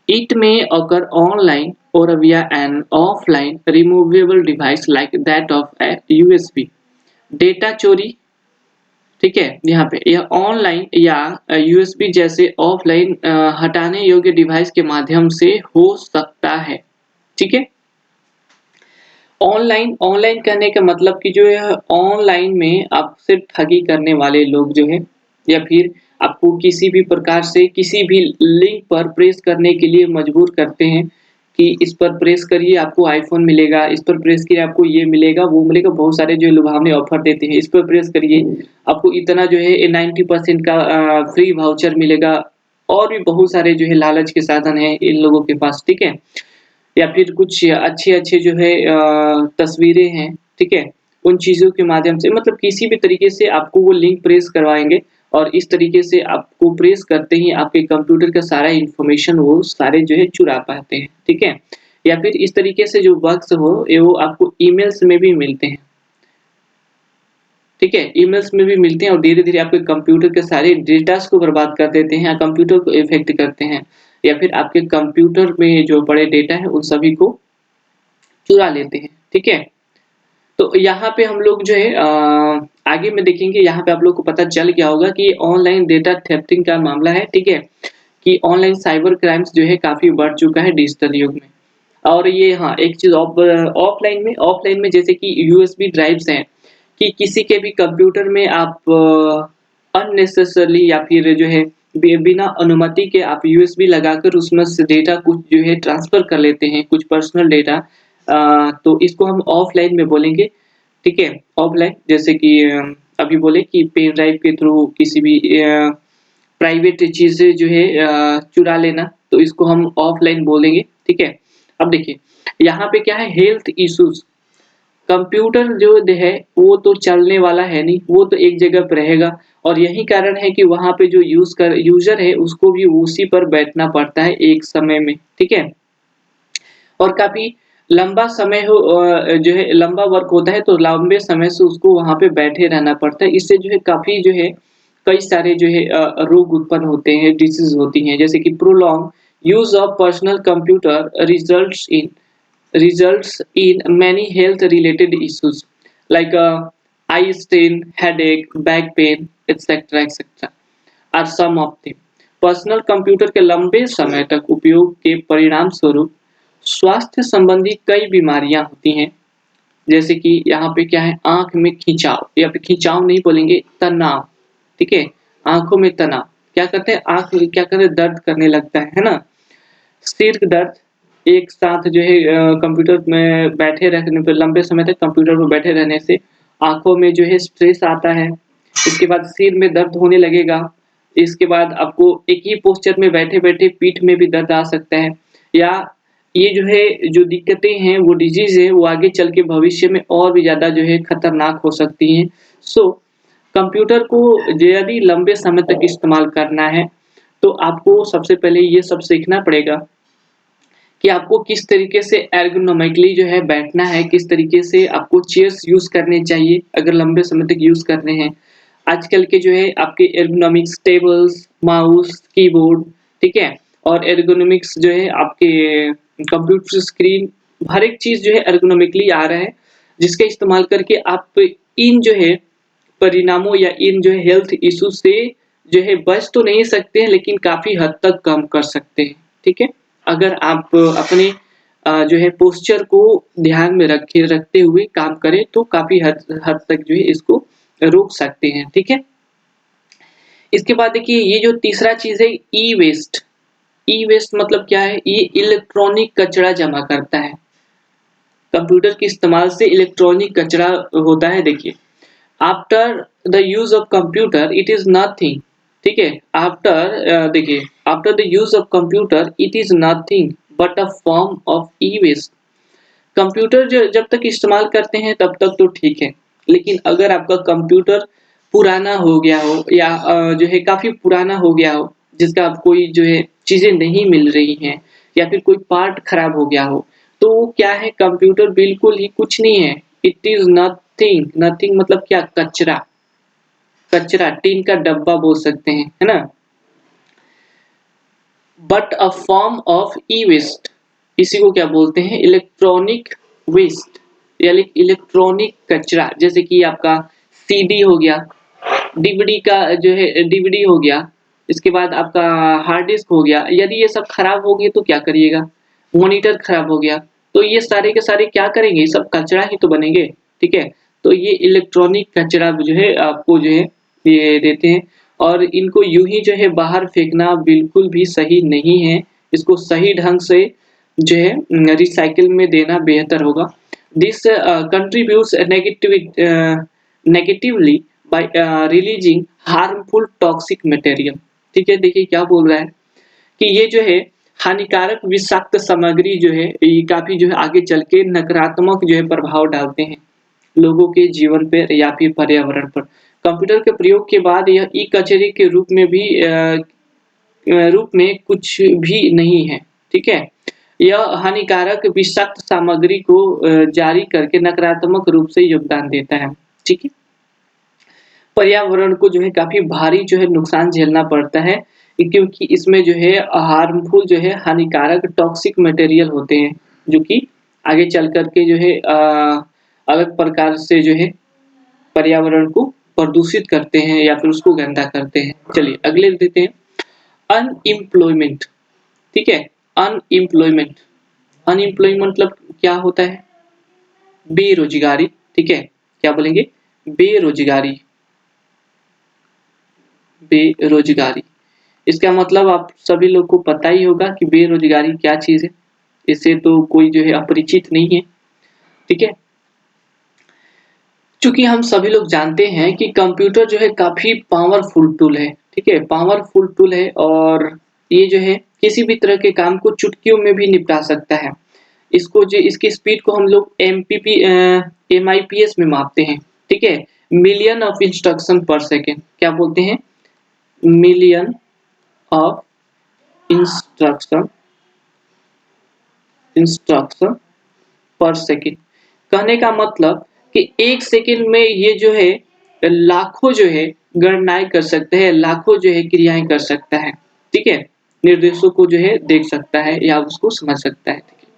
इट में occur online or via an offline removable device like that of a USB। Data चोरी, ठीक है, यहाँ पे यह ऑनलाइन या यूएसबी जैसे ऑफलाइन हटाने योग्य डिवाइस के माध्यम से हो सकता है, ठीक है। ऑनलाइन ऑनलाइन कहने का मतलब कि जो है ऑनलाइन में आपसे ठगी करने वाले लोग जो है या फिर आपको किसी भी प्रकार से किसी भी लिंक पर प्रेस करने के लिए मजबूर करते हैं कि इस पर प्रेस करिए आपको आईफोन मिलेगा, इस पर प्रेस किए आपको ये मिलेगा, वो मिलेगा, बहुत सारे जो लुभावने ऑफर देते हैं, इस पर प्रेस करिए आपको इतना जो है 90% का फ्री वाउचर मिलेगा और भी बहुत सारे जो है लालच के साधन हैं इन लोगों के पास, ठीक है। या फिर कुछ अच्छे-अच्छे जो है तस्वीरें हैं, ठीक है? उन चीज़ों के माध्यम से मतलब किसी भी तरीके से आपको वो लिंक प्रेस करवाएँगे और इस तरीके से आपको प्रेस करते ही आपके कंप्यूटर का सारा इन्फॉर्मेशन वो सारे जो है चुरा पाते हैं, ठीक है? या फिर इस तरीके से जो बग्स हो ये वो आपको ईमेल्स में भी मिलते हैं, ठीक है? ईमेल्स में भी मिलते हैं और धीरे-धीरे आपके कंप्यूटर के सारे डेटास को बर्बाद कर देते हैं, कंप्यूटर को इफ़ेक्ट करते हैं या फिर आपके कंप्यूटर में जो बड़े डेटा है उन सभी को चुरा लेते हैं, ठीक है? तो यहाँ पे हम लोग जो है आगे में देखेंगे, यहाँ पे आप लोग को पता चल गया होगा कि ऑनलाइन डेटा थेफ्टिंग का मामला है, ठीक है? कि ऑनलाइन साइबर क्राइम्स जो है काफ़ी बढ़ चुका है डिजिटल युग में। और ये हाँ, एक चीज़ ऑफ़लाइन में जैसे कि यूएसबी ड्राइव्स हैं कि किसी के भी कंप्यूटर में आप अननेसेसरली या फिर जो है बिना अनुमति के आप यूएसबी लगाकर उसमें से डेटा कुछ जो है ट्रांसफ़र कर लेते हैं, कुछ पर्सनल डेटा। तो इसको हम ऑफ़लाइन में बोलेंगे, ठीक है? ऑफ़लाइन जैसे कि अभी बोले कि पेन ड्राइव के थ्रू किसी भी प्राइवेट चीज़ें जो है चुरा लेना, तो इसको हम ऑफ़लाइन बोलेंगे, ठीक है? अब देखिए, यहाँ पे क्या है हेल्थ इश्यूज़, कंप्यूटर जो है वो तो चलने वाला है नहीं, वो तो एक जगह पे रहेगा और यही कारण है कि वहाँ पे जो यूज़र है उसको भी उसी पर बैठना पड़ता है एक समय में, ठीक है? और काफ़ी लंबा समय जो है लंबा वर्क होता है तो लंबे समय से उसको वहाँ पे बैठे रहना पड़ता है। इससे जो है काफ़ी जो है कई सारे जो है रोग उत्पन्न होते हैं, डिसीज़ होती हैं जैसे कि prolong use of personal computer results in many health related issues like eye strain, headache, back pain, etc. are some of them। Personal computer के लंबे समय तक उपयोग के परिणाम स्वरूप स्वास्थ्य संबंधी कई बीमारियां होती हैं, जैसे कि यहाँ पे क्या है आँख में खिंचाव या फिर खिंचाव नहीं बोलेंगे तनाव, ठीक है? आँखों में तनाव, क्या करते हैं आँख में क्या करते हैं दर्द करने लगता है ना? सिर दर्द, एक साथ जो है कंप्यूटर में बैठे रहने पे लंबे समय तक कंप्यूटर पे बैठे रहने से आँखों में जो है स्ट्रेस आता है। इसके बाद सिर में दर्द होने लगेगा इसके बाद आपको एक ही पोस्चर में बैठे-बैठे पीठ में भी दर्द आ सकता है, या ये जो है जो दिक्कतें हैं वो डिज़ीज़ है वो आगे चल के भविष्य में और भी ज़्यादा जो है खतरनाक हो सकती हैं। सो कंप्यूटर को यदि लंबे समय तक इस्तेमाल करना है, तो आपको सबसे पहले ये सब सीखना पड़ेगा कि आपको किस तरीके से एर्गोनॉमिकली जो है बैठना है, किस तरीके से आपको चेयर्स यूज़ करने चाहिए अगर लंबे समय तक यूज़ करने हैं। आजकल के जो है आपके एर्गोनॉमिक्स टेबल्स, माउस, कीबोर्ड, ठीक है? और एर्गोनॉमिक्स जो है आपके कंप्यूटर स्क्रीन, हर एक चीज़ जो है एर्गोनॉमिकली आ रहा है, जिसका इस्तेमाल करके आप इन जो है परिणामों या इन जो है हेल्थ इश्यू से जो है बच तो नहीं सकते हैं, लेकिन काफ़ी हद तक कम कर सकते हैं, ठीक है? अगर आप अपने जो है पोस्चर को ध्यान में रखते हुए काम करें, तो काफ़ी हद हद तक जो है इसको रोक सकते हैं, ठीक है? इसके बाद देखिए ये जो तीसरा चीज़ है ई-वेस्ट। ई-वेस्ट मतलब क्या है? ये इलेक्ट्रॉनिक कचरा जमा करता है। कंप्यूटर के इस्तेमाल से इलेक्ट्रॉनिक कचरा होता है देखिए। After the use of computer it is nothing, ठीक है? देखिए after the use of computer it is nothing but a form of e-waste. Computer जब तक इस्तेमाल करते हैं तब तक तो ठीक है, लेकिन अगर आपका कंप्यूटर पुराना हो गया हो या जो है काफ़ी पुराना हो गया हो, जिसका अब कोई जो है चीज़ें नहीं मिल रही हैं या फिर कोई पार्ट खराब हो गया हो, तो वो क्या है कंप्यूटर बिल्कुल ही कुछ नहीं है। इट इज़ नथिंग, नथिंग मतलब क्या? कचरा, कचरा टीन का डब्बा बोल सकते हैं, है ना? But a form of e-waste, इसी को क्या बोलते हैं? इलेक्ट्रॉनिक वेस्ट, यानी इलेक्ट्रॉनिक कचरा। जैसे कि आपका सीडी हो गया, डीवीडी का जो है डीवीडी हो गया, इसके बाद आपका हार्ड डिस्क हो गया। यदि ये सब खराब हो गए तो क्या करिएगा? मॉनिटर खराब हो गया, तो ये सारे के सारे क्या करेंगे? ये सब कचरा ही तो बनेंगे, ठीक है? तो ये इलेक्ट्रॉनिक कचरा जो है आपको जो है ये देते हैं, और इनको यूँ ही जो है बाहर फेंकना बिल्कुल भी सही नहीं है। इसको सही ढंग से जो है रिसाइकिल में देना बेहतर होगा। This contributes negatively bye releasing harmful toxic material, ठीक है? देखिए क्या बोल रहा है कि ये जो है हानिकारक विषाक्त सामग्री जो है ये काफ़ी जो है आगे चल के नकारात्मक जो है प्रभाव डालते हैं लोगों के जीवन पर या फिर पर्यावरण पर। कंप्यूटर के प्रयोग के बाद यह ई-कचरे के रूप में कुछ भी नहीं है, ठीक है? यह हानिकारक विषाक्त सामग्री को जारी करके नकारात्मक रूप से योगदान देता है, ठीक है? पर्यावरण को जो है काफ़ी भारी जो है नुकसान झेलना पड़ता है, क्योंकि इसमें जो है हार्मफुल जो है हानिकारक टॉक्सिक मटेरियल होते हैं, जो कि आगे चल कर के जो है अलग प्रकार से जो है पर्यावरण को प्रदूषित करते हैं या फिर उसको गंदा करते हैं। चलिए अगले देते हैं अनएम्प्लॉयमेंट, ठीक है? अनएम्प्लॉयमेंट, अनएम्प्लॉयमेंट मतलब क्या होता है? बेरोज़गारी, ठीक है? क्या बोलेंगे? बेरोज़गारी, बेरोज़गारी। इसका मतलब आप सभी लोग को पता ही होगा कि बेरोज़गारी क्या चीज़ है। इससे तो कोई जो है अपरिचित नहीं है, ठीक है? चूँकि हम सभी लोग जानते हैं कि कंप्यूटर जो है काफ़ी पावरफुल टूल है, ठीक है? पावरफुल टूल है और ये जो है किसी भी तरह के काम को चुटकियों में भी निपटा सकता है। इसकी स्पीड को हम लोग एमआईपीएस में मापते हैं, ठीक है? मिलियन ऑफ इंस्ट्रक्शन पर सेकंड, क्या बोलते हैं? मिलियन ऑफ इंस्ट्रक्शन इंस्ट्रक्शन पर सेकंड। कहने का मतलब कि 1 सेकंड में ये जो है लाखों जो है गणनाएँ कर सकते हैं, लाखों जो है क्रियाएँ कर सकता है, ठीक है? निर्देशों को जो है देख सकता है या उसको समझ सकता है, ठीक है?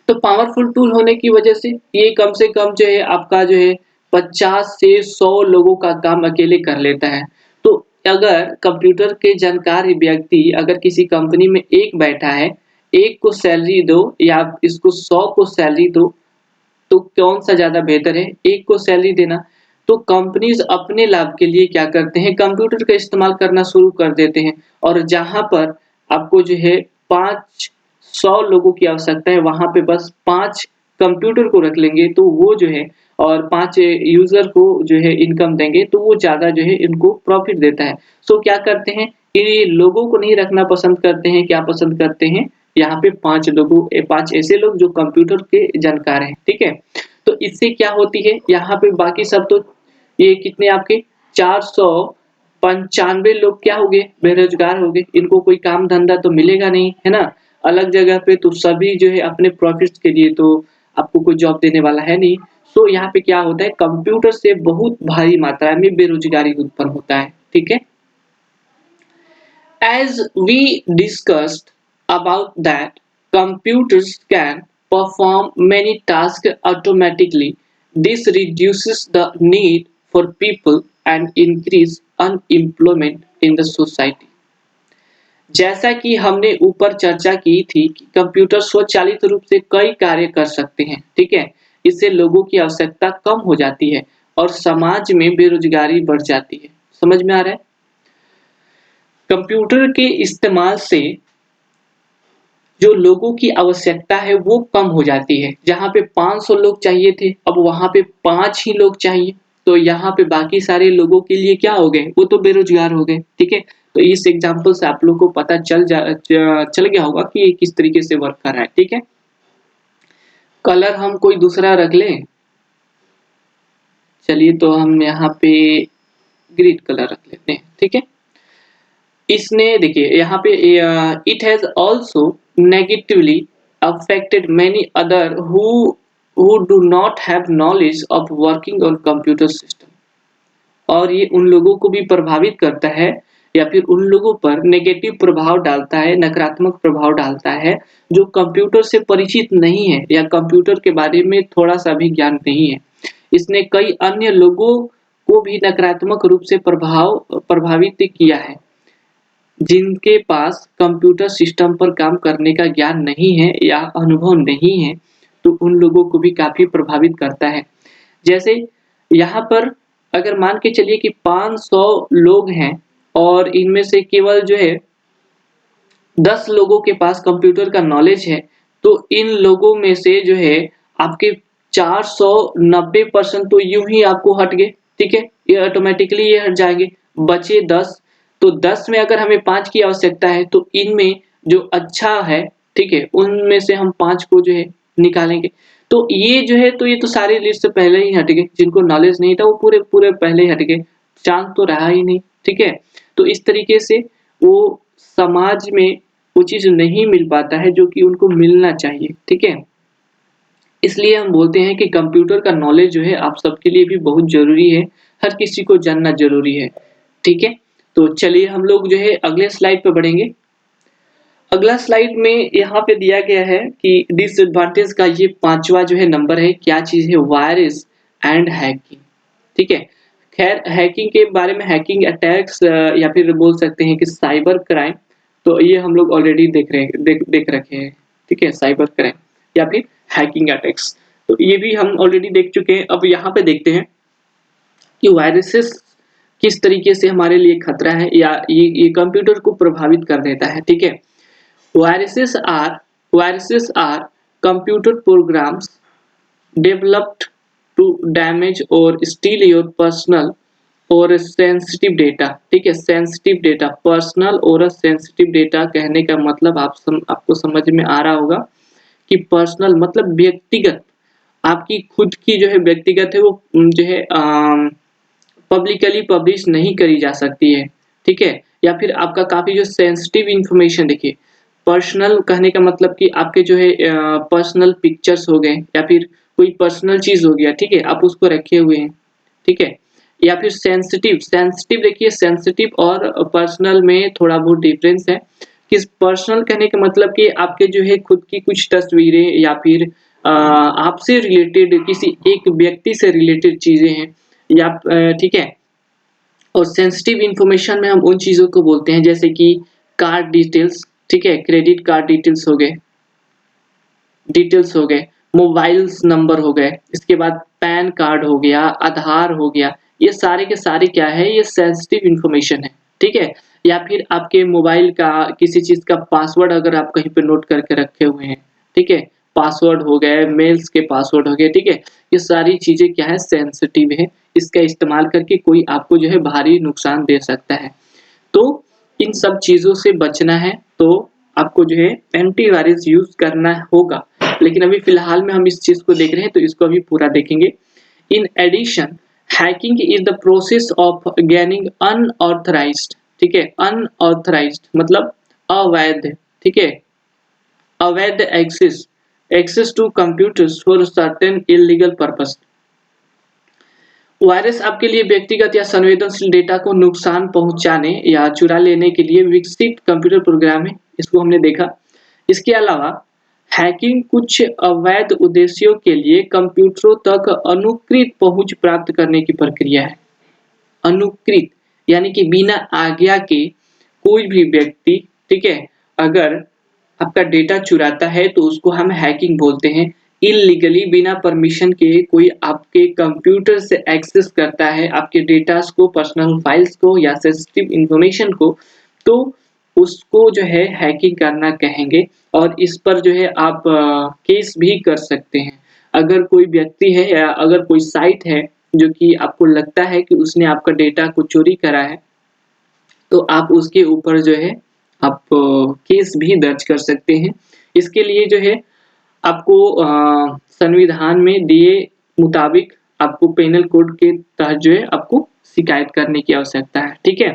तो पावरफुल टूल होने की वजह से ये कम से कम जो है आपका जो है 50 से 100 लोगों का काम अकेले कर लेता है। तो अगर कंप्यूटर के जानकार व्यक्ति अगर किसी कंपनी में एक बैठा है, एक को सैलरी दो या इसको 100 को सैलरी दो, तो कौन-सा ज़्यादा बेहतर है? एक को सैलरी देना। तो कंपनीज़ अपने लाभ के लिए क्या करते हैं, कंप्यूटर का इस्तेमाल करना शुरू कर देते हैं, और जहाँ पर आपको जो है 500 लोगों की आवश्यकता है, वहाँ पे बस 5 कंप्यूटर को रख लेंगे, तो वो जो है और 5 यूज़र को जो है इनकम देंगे तो वो ज़्यादा जो है इनको प्रॉफ़िट देता है। सो क्या करते हैं कि लोगों को नहीं रखना पसंद करते हैं, क्या पसंद करते हैं? यहाँ पे 5 ऐसे लोग जो कंप्यूटर के जानकार हैं, ठीक है? तो इससे क्या होती है, यहाँ पे बाकी सब तो ये कितने आपके 495 लोग क्या हो गए? बेरोज़गार हो गए। इनको कोई काम-धंधा तो मिलेगा नहीं, है ना? अलग जगह पे तो सभी जो है अपने प्रॉफ़िट्स के लिए तो आपको कोई जॉब देने वाला है नहीं। सो यहाँ पे क्या होता है कंप्यूटर से बहुत भारी मात्रा में बेरोज़गारी उत्पन्न होता है, ठीक है? As we discussed about that computers can perform many tasks automatically, this reduces the need for people and increase unemployment in the society. जैसा कि हमने ऊपर चर्चा की थी कि कंप्यूटर स्वचालित रूप से कई कार्य कर सकते हैं, ठीक है? इससे लोगों की आवश्यकता कम हो जाती है और समाज में बेरोजगारी बढ़ जाती है। समझ में आ रहा है? कंप्यूटर के इस्तेमाल से जो लोगों की आवश्यकता है वो कम हो जाती है। जहाँ पे 500 लोग चाहिए थे, अब वहाँ पे 5 ही लोग चाहिए। तो यहाँ पे बाकी सारे लोगों के लिए क्या हो गए? वो तो बेरोज़गार हो गए, ठीक है? तो इस एग्ज़ाम्पल से आप लोग को पता चल गया होगा कि ये किस तरीके से वर्क कर रहा है, ठीक है? कलर हम कोई दूसरा रख लें। चलिए तो हम यहाँ पे ग्रीन कलर रख लेते हैं, ठीक है? इसने देखिए यहाँ पे it has also negatively affected many other who do not have knowledge of working on computer system और ये उन लोगों को भी प्रभावित करता है या फिर उन लोगों पर नेगेटिव प्रभाव डालता है, नकारात्मक प्रभाव डालता है, जो कंप्यूटर से परिचित नहीं है या कंप्यूटर के बारे में थोड़ा-सा भी ज्ञान नहीं है। इसने कई अन्य लोगों को भी नकारात्मक रूप से प्रभावित किया है। जिनके पास कंप्यूटर सिस्टम पर काम करने का ज्ञान नहीं है या अनुभव नहीं है, तो उन लोगों को भी काफ़ी प्रभावित करता है। जैसे यहाँ पर अगर मान के चलिए कि 500 लोग हैं और इनमें से केवल जो है 10 लोगों के पास कंप्यूटर का नॉलेज है, तो इन लोगों में से जो है आपके 490% तो यूँ ही आपको हट गए, ठीक है? ये ऑटोमैटिकली ये हट जाएँगे, बचे 10 तो 10 में अगर हमें 5 की आवश्यकता है तो इनमें जो अच्छा है, ठीक है? उनमें से हम 5 को जो है निकालेंगे। तो ये जो है तो ये तो सारे लिस्ट से पहले ही हट गए, जिनको नॉलेज नहीं था वो पूरे-पूरे पहले ही हट गए, चांस तो रहा ही नहीं, ठीक है? तो इस तरीके से वो समाज में वो चीज़ नहीं मिल पाता है जो कि उनको मिलना चाहिए, ठीक है? इसलिए हम बोलते हैं कि कंप्यूटर का नॉलेज जो है आप सबके लिए भी बहुत ज़रूरी है, हर किसी को जानना ज़रूरी है, ठीक है? तो चलिए हम लोग जो है अगले स्लाइड पे बढ़ेंगे। अगला स्लाइड में यहाँ पे दिया गया है कि डिसएडवांटेज का ये 5वां जो है नंबर है, क्या चीज़ है? वायरस एंड हैकिंग, ठीक है? खैर हैकिंग के बारे में हैकिंग अटैक्स या फिर बोल सकते हैं कि साइबर क्राइम, तो ये हम लोग ऑलरेडी देख रखे हैं, ठीक है? साइबर क्राइम या फिर हैकिंग अटैक्स, तो ये भी हम ऑलरेडी देख चुके हैं। अब यहाँ पे देखते हैं कि वायरसेस किस तरीके से हमारे लिए खतरा है या ये कंप्यूटर को प्रभावित कर देता है, ठीक है? Viruses are viruses are computer programs developed to damage or steal your personal और सेंसिटिव डेटा, ठीक है? सेंसिटिव डेटा, पर्सनल और सेंसिटिव डेटा कहने का मतलब आपको समझ में आ रहा होगा कि पर्सनल मतलब व्यक्तिगत, आपकी खुद की जो है व्यक्तिगत है वो जो है पब्लिकली पब्लिश नहीं करी जा सकती है, ठीक है? या फिर आपका काफ़ी जो सेंसिटिव इन्फॉर्मेशन देखिए, पर्सनल कहने का मतलब कि आपके जो है पर्सनल पिक्चर्स हो गए या फिर कोई पर्सनल चीज़ हो गया, ठीक है? आप उसको रखे हुए हैं, ठीक है? या फिर सेंसिटिव, सेंसिटिव देखिए सेंसिटिव और पर्सनल में थोड़ा बहुत डिफरेंस है। किस पर्सनल कहने का मतलब कि आपके जो है खुद की कुछ तस्वीरें या फिर आपसे रिलेटेड किसी एक व्यक्ति से रिलेटेड चीज़ें हैं या ठीक है? और सेंसिटिव इन्फॉर्मेशन में हम उन चीज़ों को बोलते हैं जैसे कि कार्ड डिटेल्स, ठीक है? क्रेडिट कार्ड डिटेल्स हो गए, मोबाइल्स नंबर हो गए, इसके बाद पैन कार्ड हो गया, आधार हो गया, ये सारे के सारे क्या है? ये सेंसिटिव इन्फॉर्मेशन है, ठीक है? या फिर आपके मोबाइल का किसी चीज़ का पासवर्ड अगर आप कहीं पे नोट करके रखे हुए हैं, ठीक है? पासवर्ड हो गए, मेल्स के पासवर्ड हो गए, ठीक है? ये सारी चीज़ें क्या है सेंसिटिव है, इसका इस्तेमाल करके कोई आपको जो है भारी नुकसान दे सकता है। तो इन सब चीज़ों से बचना है तो आपको जो है एंटीवायरस यूज़ करना होगा। लेकिन अभी फ़िलहाल में हम इस चीज़ को देख रहे हैं तो इसको अभी पूरा देखेंगे। In addition hacking is the process of gaining unauthorized, ठीक है? अनऑथराइज्ड मतलब अवैध, ठीक है? अवैध access to computers for certain illegal purpose. Virus आपके लिए व्यक्तिगत या संवेदनशील डेटा को नुकसान पहुंचाने या चुरा लेने के लिए विकसित कंप्यूटर प्रोग्राम है, इसको हमने देखा। इसके अलावा हैकिंग कुछ अवैध उद्देश्यों के लिए कंप्यूटरों तक अनुकृत पहुंच प्राप्त करने की प्रक्रिया है। अनुकृत यानी कि बिना आज्ञा के कोई भी व्यक्ति, ठीक है, अगर आपका डेटा चुराता है तो उसको हम हैकिंग बोलते हैं। इल्लीगली बिना परमिशन के कोई आपके कंप्यूटर से एक्सेस करता है आपके डेटास को, पर्सनल फाइल्स को या सेंसिटिव इंफॉर्मेशन को, तो उसको जो है हैकिंग करना कहेंगे और इस पर जो है आप केस भी कर सकते हैं। अगर कोई व्यक्ति है या अगर कोई साइट है जो कि आपको लगता है कि उसने आपका डेटा को चोरी करा है, तो आप उसके ऊपर जो है आप केस भी दर्ज कर सकते हैं। इसके लिए जो है आपको संविधान में दिए मुताबिक आपको पेनल कोड के तहत जो है आपको शिकायत करने की आवश्यकता है, ठीक है?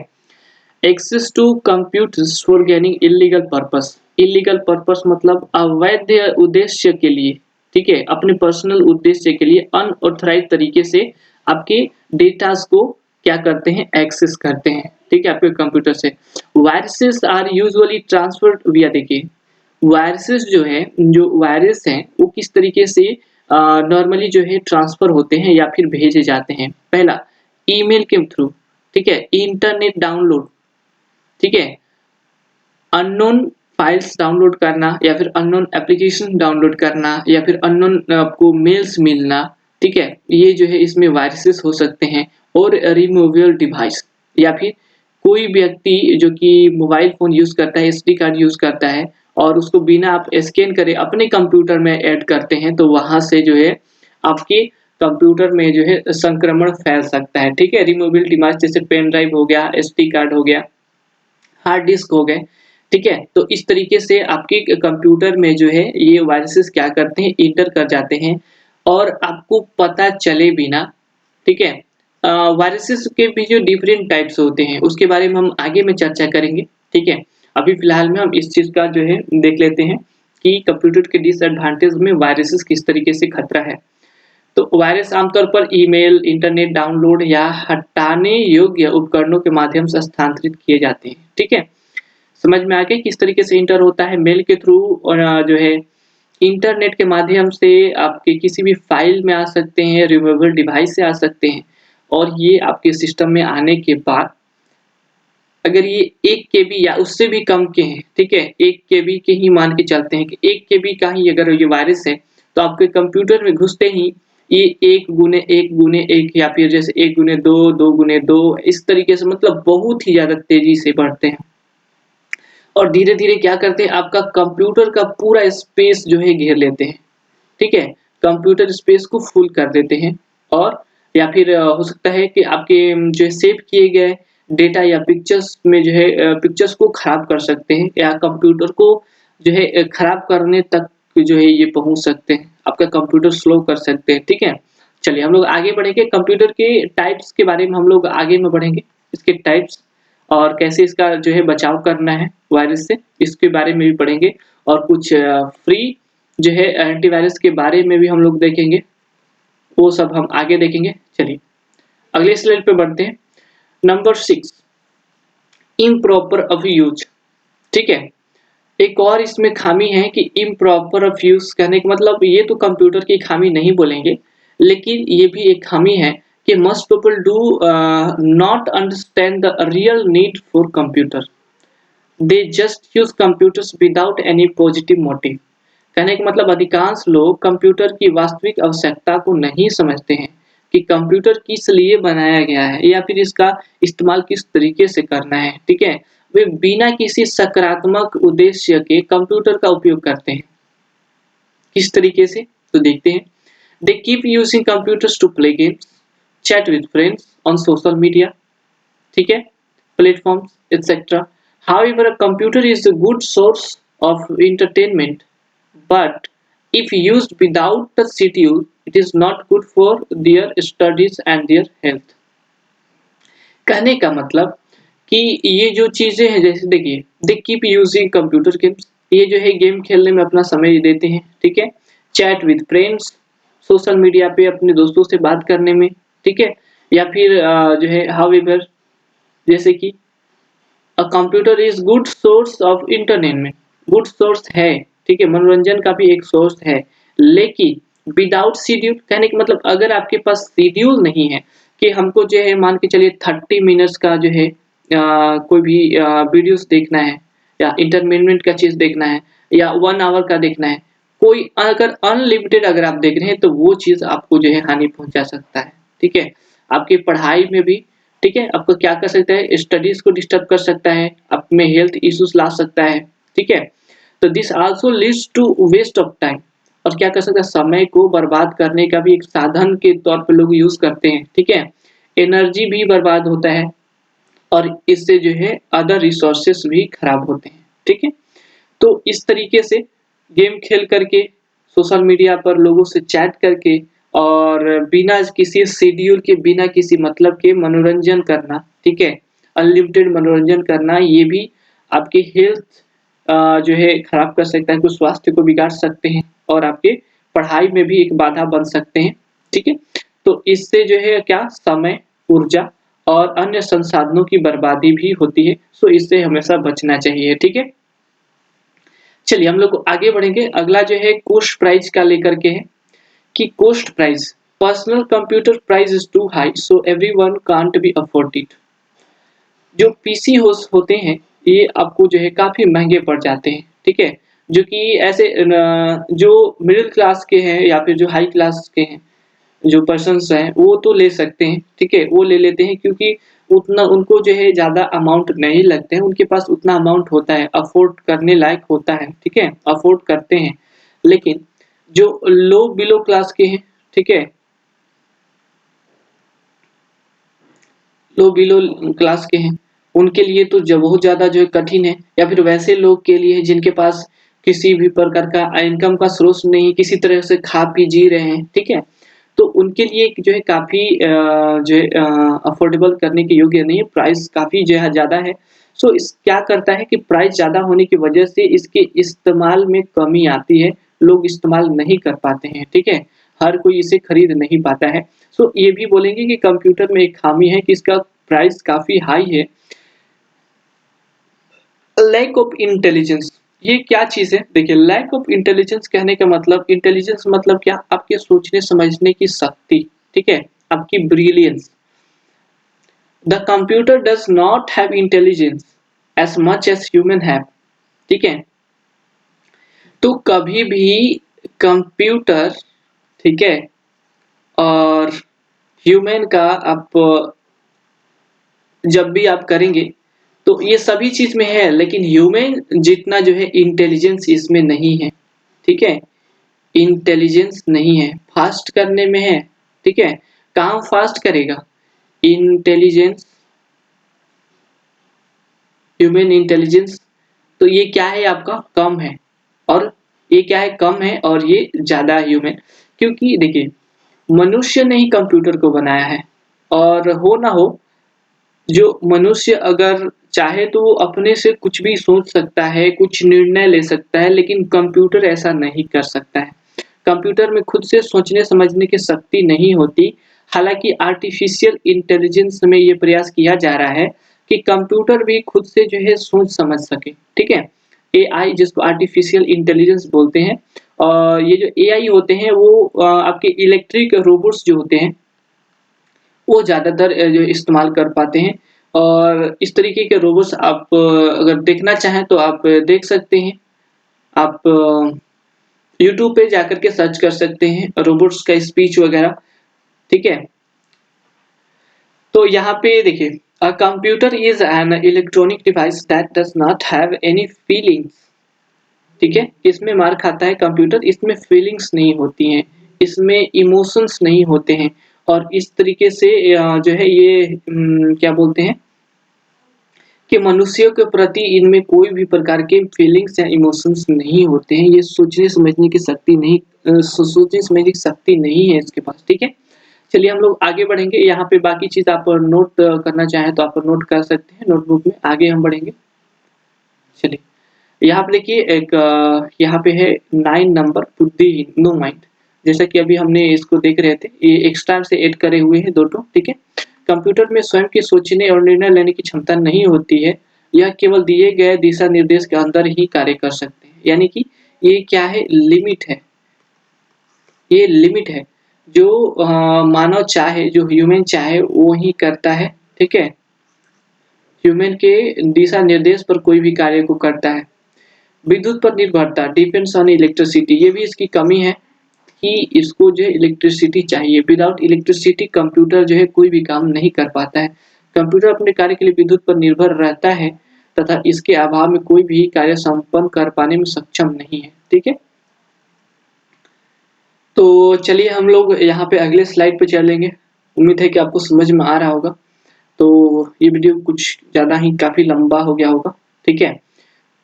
Access to computers for gaining illegal purpose. Illegal purpose मतलब अवैध उद्देश्य के लिए, ठीक है? अपने पर्सनल उद्देश्य के लिए अनऑथराइज्ड तरीके से आपके डेटास को क्या करते हैं एक्सेस करते हैं, ठीक है, आपके कंप्यूटर से। वायरसेस आर यूजुअली ट्रांसफर्ड विया, देखिए वायरसेस जो है, जो वायरस हैं वो किस तरीके से नॉर्मली जो है ट्रांसफर होते हैं या फिर भेजे जाते हैं। पहला ईमेल के थ्रू, ठीक है, इंटरनेट डाउनलोड, ठीक है, अननोन फाइल्स डाउनलोड करना या फिर अननोन एप्लीकेशन डाउनलोड करना या फिर अननोन आपको मेल्स मिलना, ठीक है, ये जो है इसमें वायरसेस हो सकते हैं। और रिमूवेबल डिवाइस या फिर कोई व्यक्ति जो कि मोबाइल फ़ोन यूज़ करता है, एसडी कार्ड यूज़ करता है और उसको बिना आप स्कैन करे अपने कंप्यूटर में ऐड करते हैं, तो वहाँ से जो है आपके कंप्यूटर में जो है संक्रमण फैल सकता है, ठीक है? रिमूवेबल डिवाइस जैसे पेन ड्राइव हो गया, एसडी कार्ड हो गया, हार्ड डिस्क हो गए, ठीक है? तो इस तरीके से आपके कंप्यूटर में जो है ये वायरसेस क्या करते हैं एंटर कर जाते हैं और आपको पता चले बिना, ठीक है? वायरसेस के भी जो डिफरेंट टाइप्स होते हैं उसके बारे में हम आगे में चर्चा करेंगे, ठीक है? अभी फिलहाल में हम इस चीज़ का जो है देख लेते हैं कि कंप्यूटर के डिसएडवांटेज में वायरसेस किस तरीके से खतरा है। तो वायरस आमतौर पर ईमेल, इंटरनेट डाउनलोड या हटाने योग्य उपकरणों के माध्यम से स्थानांतरित किए जाते हैं, ठीक है? समझ में आ गया किस तरीके से इंटर होता है मेल के थ्रू और जो है इंटरनेट के माध्यम से आपके किसी भी फाइल में आ सकते हैं, रिमूवेबल डिवाइस से आ सकते हैं और ये आपके सिस्टम में आने के बाद अगर ये 1 केबी या उससे भी कम के हैं, ठीक है? 1 केबी के ही मान के चलते हैं कि 1 केबी का ही अगर ये वायरस है, तो आपके कंप्यूटर में घुसते ही ये 1 गुने 1 गुने 1 या फिर जैसे 1 गुने 2, 2 गुने 2 इस तरीके से मतलब बहुत ही ज़्यादा तेज़ी से बढ़ते हैं। और धीरे-धीरे क्या करते हैं आपका कंप्यूटर का पूरा स्पेस जो है घेर लेते हैं, ठीक है? कंप्यूटर स्पेस को फुल कर देते हैं और या फिर हो सकता है कि आपके जो है सेव किए गए डेटा या पिक्चर्स में जो है पिक्चर्स को खराब कर सकते हैं या कंप्यूटर को जो है खराब करने तक जो है ये पहुँच सकते हैं। आपका कंप्यूटर स्लो कर सकते हैं, ठीक है? चलिए हम लोग आगे बढ़ेंगे कंप्यूटर के टाइप्स के बारे में हम लोग आगे में बढ़ेंगे। इसके टाइप्स और कैसे इसका जो है बचाव करना है वायरस से, इसके बारे में भी पढ़ेंगे और कुछ फ्री जो है एंटीवायरस के बारे में भी हम लोग देखेंगे, वो सब हम आगे देखेंगे। चलिए, अगले स्लाइड पे बढ़ते हैं। नंबर 6 इम्प्रॉपर ऑफ यूज़, ठीक है? एक और इसमें खामी है कि इम्प्रॉपर ऑफ यूज़ कहने का मतलब ये तो कंप्यूटर की खामी नहीं बोलेंगे, लेकिन ये भी एक खामी है कि most people do not understand the real need for computer. They just use computers without any positive motive. कहने का मतलब अधिकांश लोग कंप्यूटर की वास्तविक आवश्यकता को नहीं समझते हैं कि कंप्यूटर किस लिए बनाया गया है या फिर इसका इस्तेमाल किस तरीके से करना है, ठीक है? वे बिना किसी सकारात्मक उद्देश्य के कंप्यूटर का उपयोग करते हैं। किस तरीके से? तो देखते हैं। They keep using computers to play games, chat with friends on social media, ठीक है, platforms, etc. However, a computer is a good source of entertainment, but if used without a schedule, it is not good for their studies and their health. कहने का मतलब कि ये जो चीजें हैं, जैसे देखिए, they keep using computer games, ये जो है गेम खेलने में अपना समय देते हैं, ठीक है, chat with friends, social media पे अपने दोस्तों से बात करने में, ठीक है, या फिर जो है हाउएवर, जैसे कि a computer is good source of entertainment, good source है, ठीक है, मनोरंजन का भी एक सोर्स है, लेकिन विदाउट शेड्यूल, कहने का मतलब अगर आपके पास शेड्यूल नहीं है कि हमको जो है मान के चलिए 30 मिनट्स का जो है कोई भी वीडियोस देखना है या इंटरटेनमेंट का चीज देखना है या 1 आवर का देखना है, कोई अगर अनलिमिटेड अगर आप देख रहे हैं तो वो चीज आपको जो है हानि पहुंचा सकता है, ठीक है, आपकी पढ़ाई में भी, ठीक है, आपको क्या कर सकता है, स्टडीज को डिस्टर्ब कर सकता है, आप में हेल्थ इश्यूज ला सकता है, ठीक है, तो this also leads to waste of time, और क्या कर सकता है, समय को बर्बाद करने का भी एक साधन के तौर पे लोग यूज करते हैं, ठीक है, एनर्जी भी बर्बाद होता है और इससे जो है अदर रिसोर्सेस भी खराब होते हैं, ठीक है, तो इस तरीके से गेम खेल करके, सोशल मीडिया पर लोगों से चैट करके और बिना किसी शेड्यूल के, बिना किसी मतलब के मनोरंजन करना, ठीक है, अनलिमिटेड मनोरंजन करना, ये भी आपकी हेल्थ जो है खराब कर सकता है, कुछ स्वास्थ्य को बिगाड़ सकते हैं और आपके पढ़ाई में भी एक बाधा बन सकते हैं, ठीक है, तो इससे जो है क्या समय, ऊर्जा और अन्य संसाधनों की बर्बादी भी होती है, सो इससे हमेशा बचना चाहिए, ठीक है। चलिए हम लोग आगे बढ़ेंगे, अगला जो है कॉस्ट प्राइस का लेकर के है कि cost price, personal computer price is too high so everyone can't be afford it. जो पीसी होते हैं ये आपको जो है काफी महंगे पड़ जाते हैं, ठीक है, जो कि ऐसे जो मिडिल क्लास के हैं या फिर जो हाई क्लास के हैं जो पर्सन्स हैं वो तो ले सकते हैं, ठीक है, वो ले लेते हैं क्योंकि उतना उनको जो है ज़्यादा अमाउंट नहीं लगते हैं, उनके पास उतना अमाउंट होता है, अफ़ोर्ड करने लायक होता है, ठीक है, अफ़ोर्ड करते हैं। लेकिन जो लो बिलो क्लास के हैं, ठीक है, लो बिलो क्लास के हैं, उनके लिए तो जो बहुत ज़्यादा जो है कठिन है, या फिर वैसे लोग के लिए जिनके पास किसी भी प्रकार का इनकम का स्रोत नहीं, किसी तरह से खा पी जी रहे हैं, ठीक है, तो उनके लिए जो है काफ़ी जो है अफोर्डेबल करने के योग्य नहीं है, प्राइस काफ़ी जो है ज़्यादा है। सो इस क्या करता है कि प्राइस ज़्यादा होने की वजह से इसके इस्तेमाल में कमी आती है, लोग इस्तेमाल नहीं कर पाते हैं, ठीक है? हर कोई इसे खरीद नहीं पाता है। सो ये भी बोलेंगे कि कंप्यूटर में एक खामी है कि इसका प्राइस काफ़ी हाई है। लैक ऑफ इंटेलिजेंस, ये क्या चीज़ है? देखिए, लैक ऑफ इंटेलिजेंस कहने का मतलब, इंटेलिजेंस मतलब क्या? आपके सोचने समझने की शक्ति, ठीक है? आपकी brilliance. The computer does not have intelligence as much as human have, ठीक है? तो कभी भी कंप्यूटर, ठीक है, और ह्यूमन का आप जब भी आप करेंगे तो ये सभी चीज़ में है, लेकिन ह्यूमन जितना जो है इंटेलिजेंस इसमें नहीं है, ठीक है? इंटेलिजेंस नहीं है, फास्ट करने में है, ठीक है? काम फास्ट करेगा, इंटेलिजेंस, ह्यूमन इंटेलिजेंस, तो ये क्या है आपका कम है, और ये क्या है कम है और ये ज़्यादा ह्यूमन, क्योंकि देखिए मनुष्य ने ही कंप्यूटर को बनाया है, और हो ना हो, जो मनुष्य अगर चाहे तो वो अपने से कुछ भी सोच सकता है, कुछ निर्णय ले सकता है, लेकिन कंप्यूटर ऐसा नहीं कर सकता है। कंप्यूटर में खुद से सोचने समझने की शक्ति नहीं होती। हालाँकि आर्टिफ़िशियल इंटेलिजेंस में ये प्रयास किया जा रहा है कि कंप्यूटर भी खुद से जो है सोच समझ सके, ठीक है? एआई जिसको आर्टिफ़िशियल इंटेलिजेंस बोलते हैं, और ये जो एआई होते हैं वो आपके इलेक्ट्रिक रोबोट्स जो होते हैं वो ज़्यादातर जो इस्तेमाल कर पाते हैं, और इस तरीके के रोबोट्स आप अगर देखना चाहें तो आप देख सकते हैं। आप यूट्यूब पे जाकर के सर्च कर सकते हैं रोबोट्स का स्पीच वगैरह, ठीक है? तो यहाँ पे देखिए, a computer is an electronic device that does not have any feelings, ठीक है? इसमें मार खाता है कंप्यूटर, इसमें फीलिंग्स नहीं होती हैं, इसमें इमोशंस नहीं होते हैं और इस तरीके से जो है ये क्या बोलते हैं कि मनुष्यों के प्रति इनमें कोई भी प्रकार के फीलिंग्स या इमोशंस नहीं होते हैं। ये सोचने समझने की शक्ति नहीं सोचने समझने की शक्ति नहीं है इसके पास, ठीक है? चलिए हम लोग आगे बढ़ेंगे, यहाँ पे बाकी चीज़ आप नोट करना चाहें तो आप नोट कर सकते हैं नोटबुक में, आगे हम बढ़ेंगे। चलिए, यहाँ पे देखिए एक यहाँ पे है 9 नंबर बुद्धिहीन, नो माइंड। जैसा कि अभी हमने इसको देख रहे थे, ये एक्स्ट्रा से ऐड करे हुए हैं 2 ठो, ठीक है? कंप्यूटर में स्वयं के सोचने और निर्णय लेने की क्षमता नहीं होती है, यह केवल दिए गए दिशा निर्देश के अंदर ही कार्य कर सकते हैं। यानी कि ये क्या है, लिमिट है, ये लिमिट है। जो मानव चाहे, जो ह्यूमन चाहे वो ही करता है, ठीक है? ह्यूमन के दिशा निर्देश पर कोई भी कार्य को करता है। विद्युत पर निर्भरता, डिपेंड्स ऑन इलेक्ट्रिसिटी, ये भी इसकी कमी है कि इसको जो है इलेक्ट्रिसिटी चाहिए। विदाउट इलेक्ट्रिसिटी कंप्यूटर जो है कोई भी काम नहीं कर पाता है। कंप्यूटर अपने कार्य के लिए विद्युत पर निर्भर रहता है तथा इसके अभाव में कोई भी कार्य संपन्न कर पाने में सक्षम नहीं है, ठीक है? तो चलिए हम लोग यहाँ पे अगले स्लाइड पे चलेंगे। उम्मीद है कि आपको समझ में आ रहा होगा। तो ये वीडियो कुछ ज़्यादा ही काफ़ी लंबा हो गया होगा, ठीक है?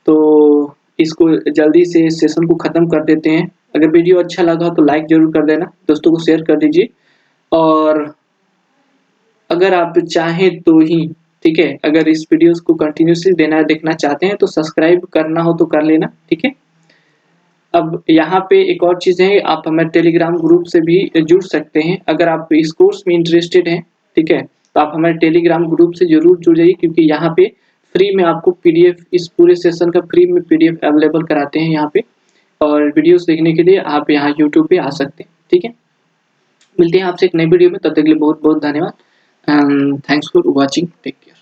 तो इसको जल्दी से सेशन को ख़त्म कर देते हैं। अगर वीडियो अच्छा लगा तो लाइक ज़रूर कर देना, दोस्तों को शेयर कर दीजिए और अगर आप चाहें तो ही, ठीक है? अगर इस वीडियोज़ को कंटिन्यूअसली देखना चाहते हैं तो सब्सक्राइब करना हो तो कर लेना, ठीक है? अब यहाँ पे एक और चीज़ है, आप हमारे टेलीग्राम ग्रुप से भी जुड़ सकते हैं। अगर आप इस कोर्स में इंटरेस्टेड हैं, ठीक है? तो आप हमारे टेलीग्राम ग्रुप से ज़रूर जुड़ जाइए क्योंकि यहाँ पे फ्री में आपको पीडीएफ, इस पूरे सेशन का फ्री में पीडीएफ अवेलेबल कराते हैं यहाँ पे और वीडियोस देखने के लिए आप यहाँ यूट्यूब पे आ सकते हैं, ठीक है? मिलते हैं आपसे एक नई वीडियो में, तब तक के लिए बहुत-बहुत धन्यवाद। Thanks for watching, take care.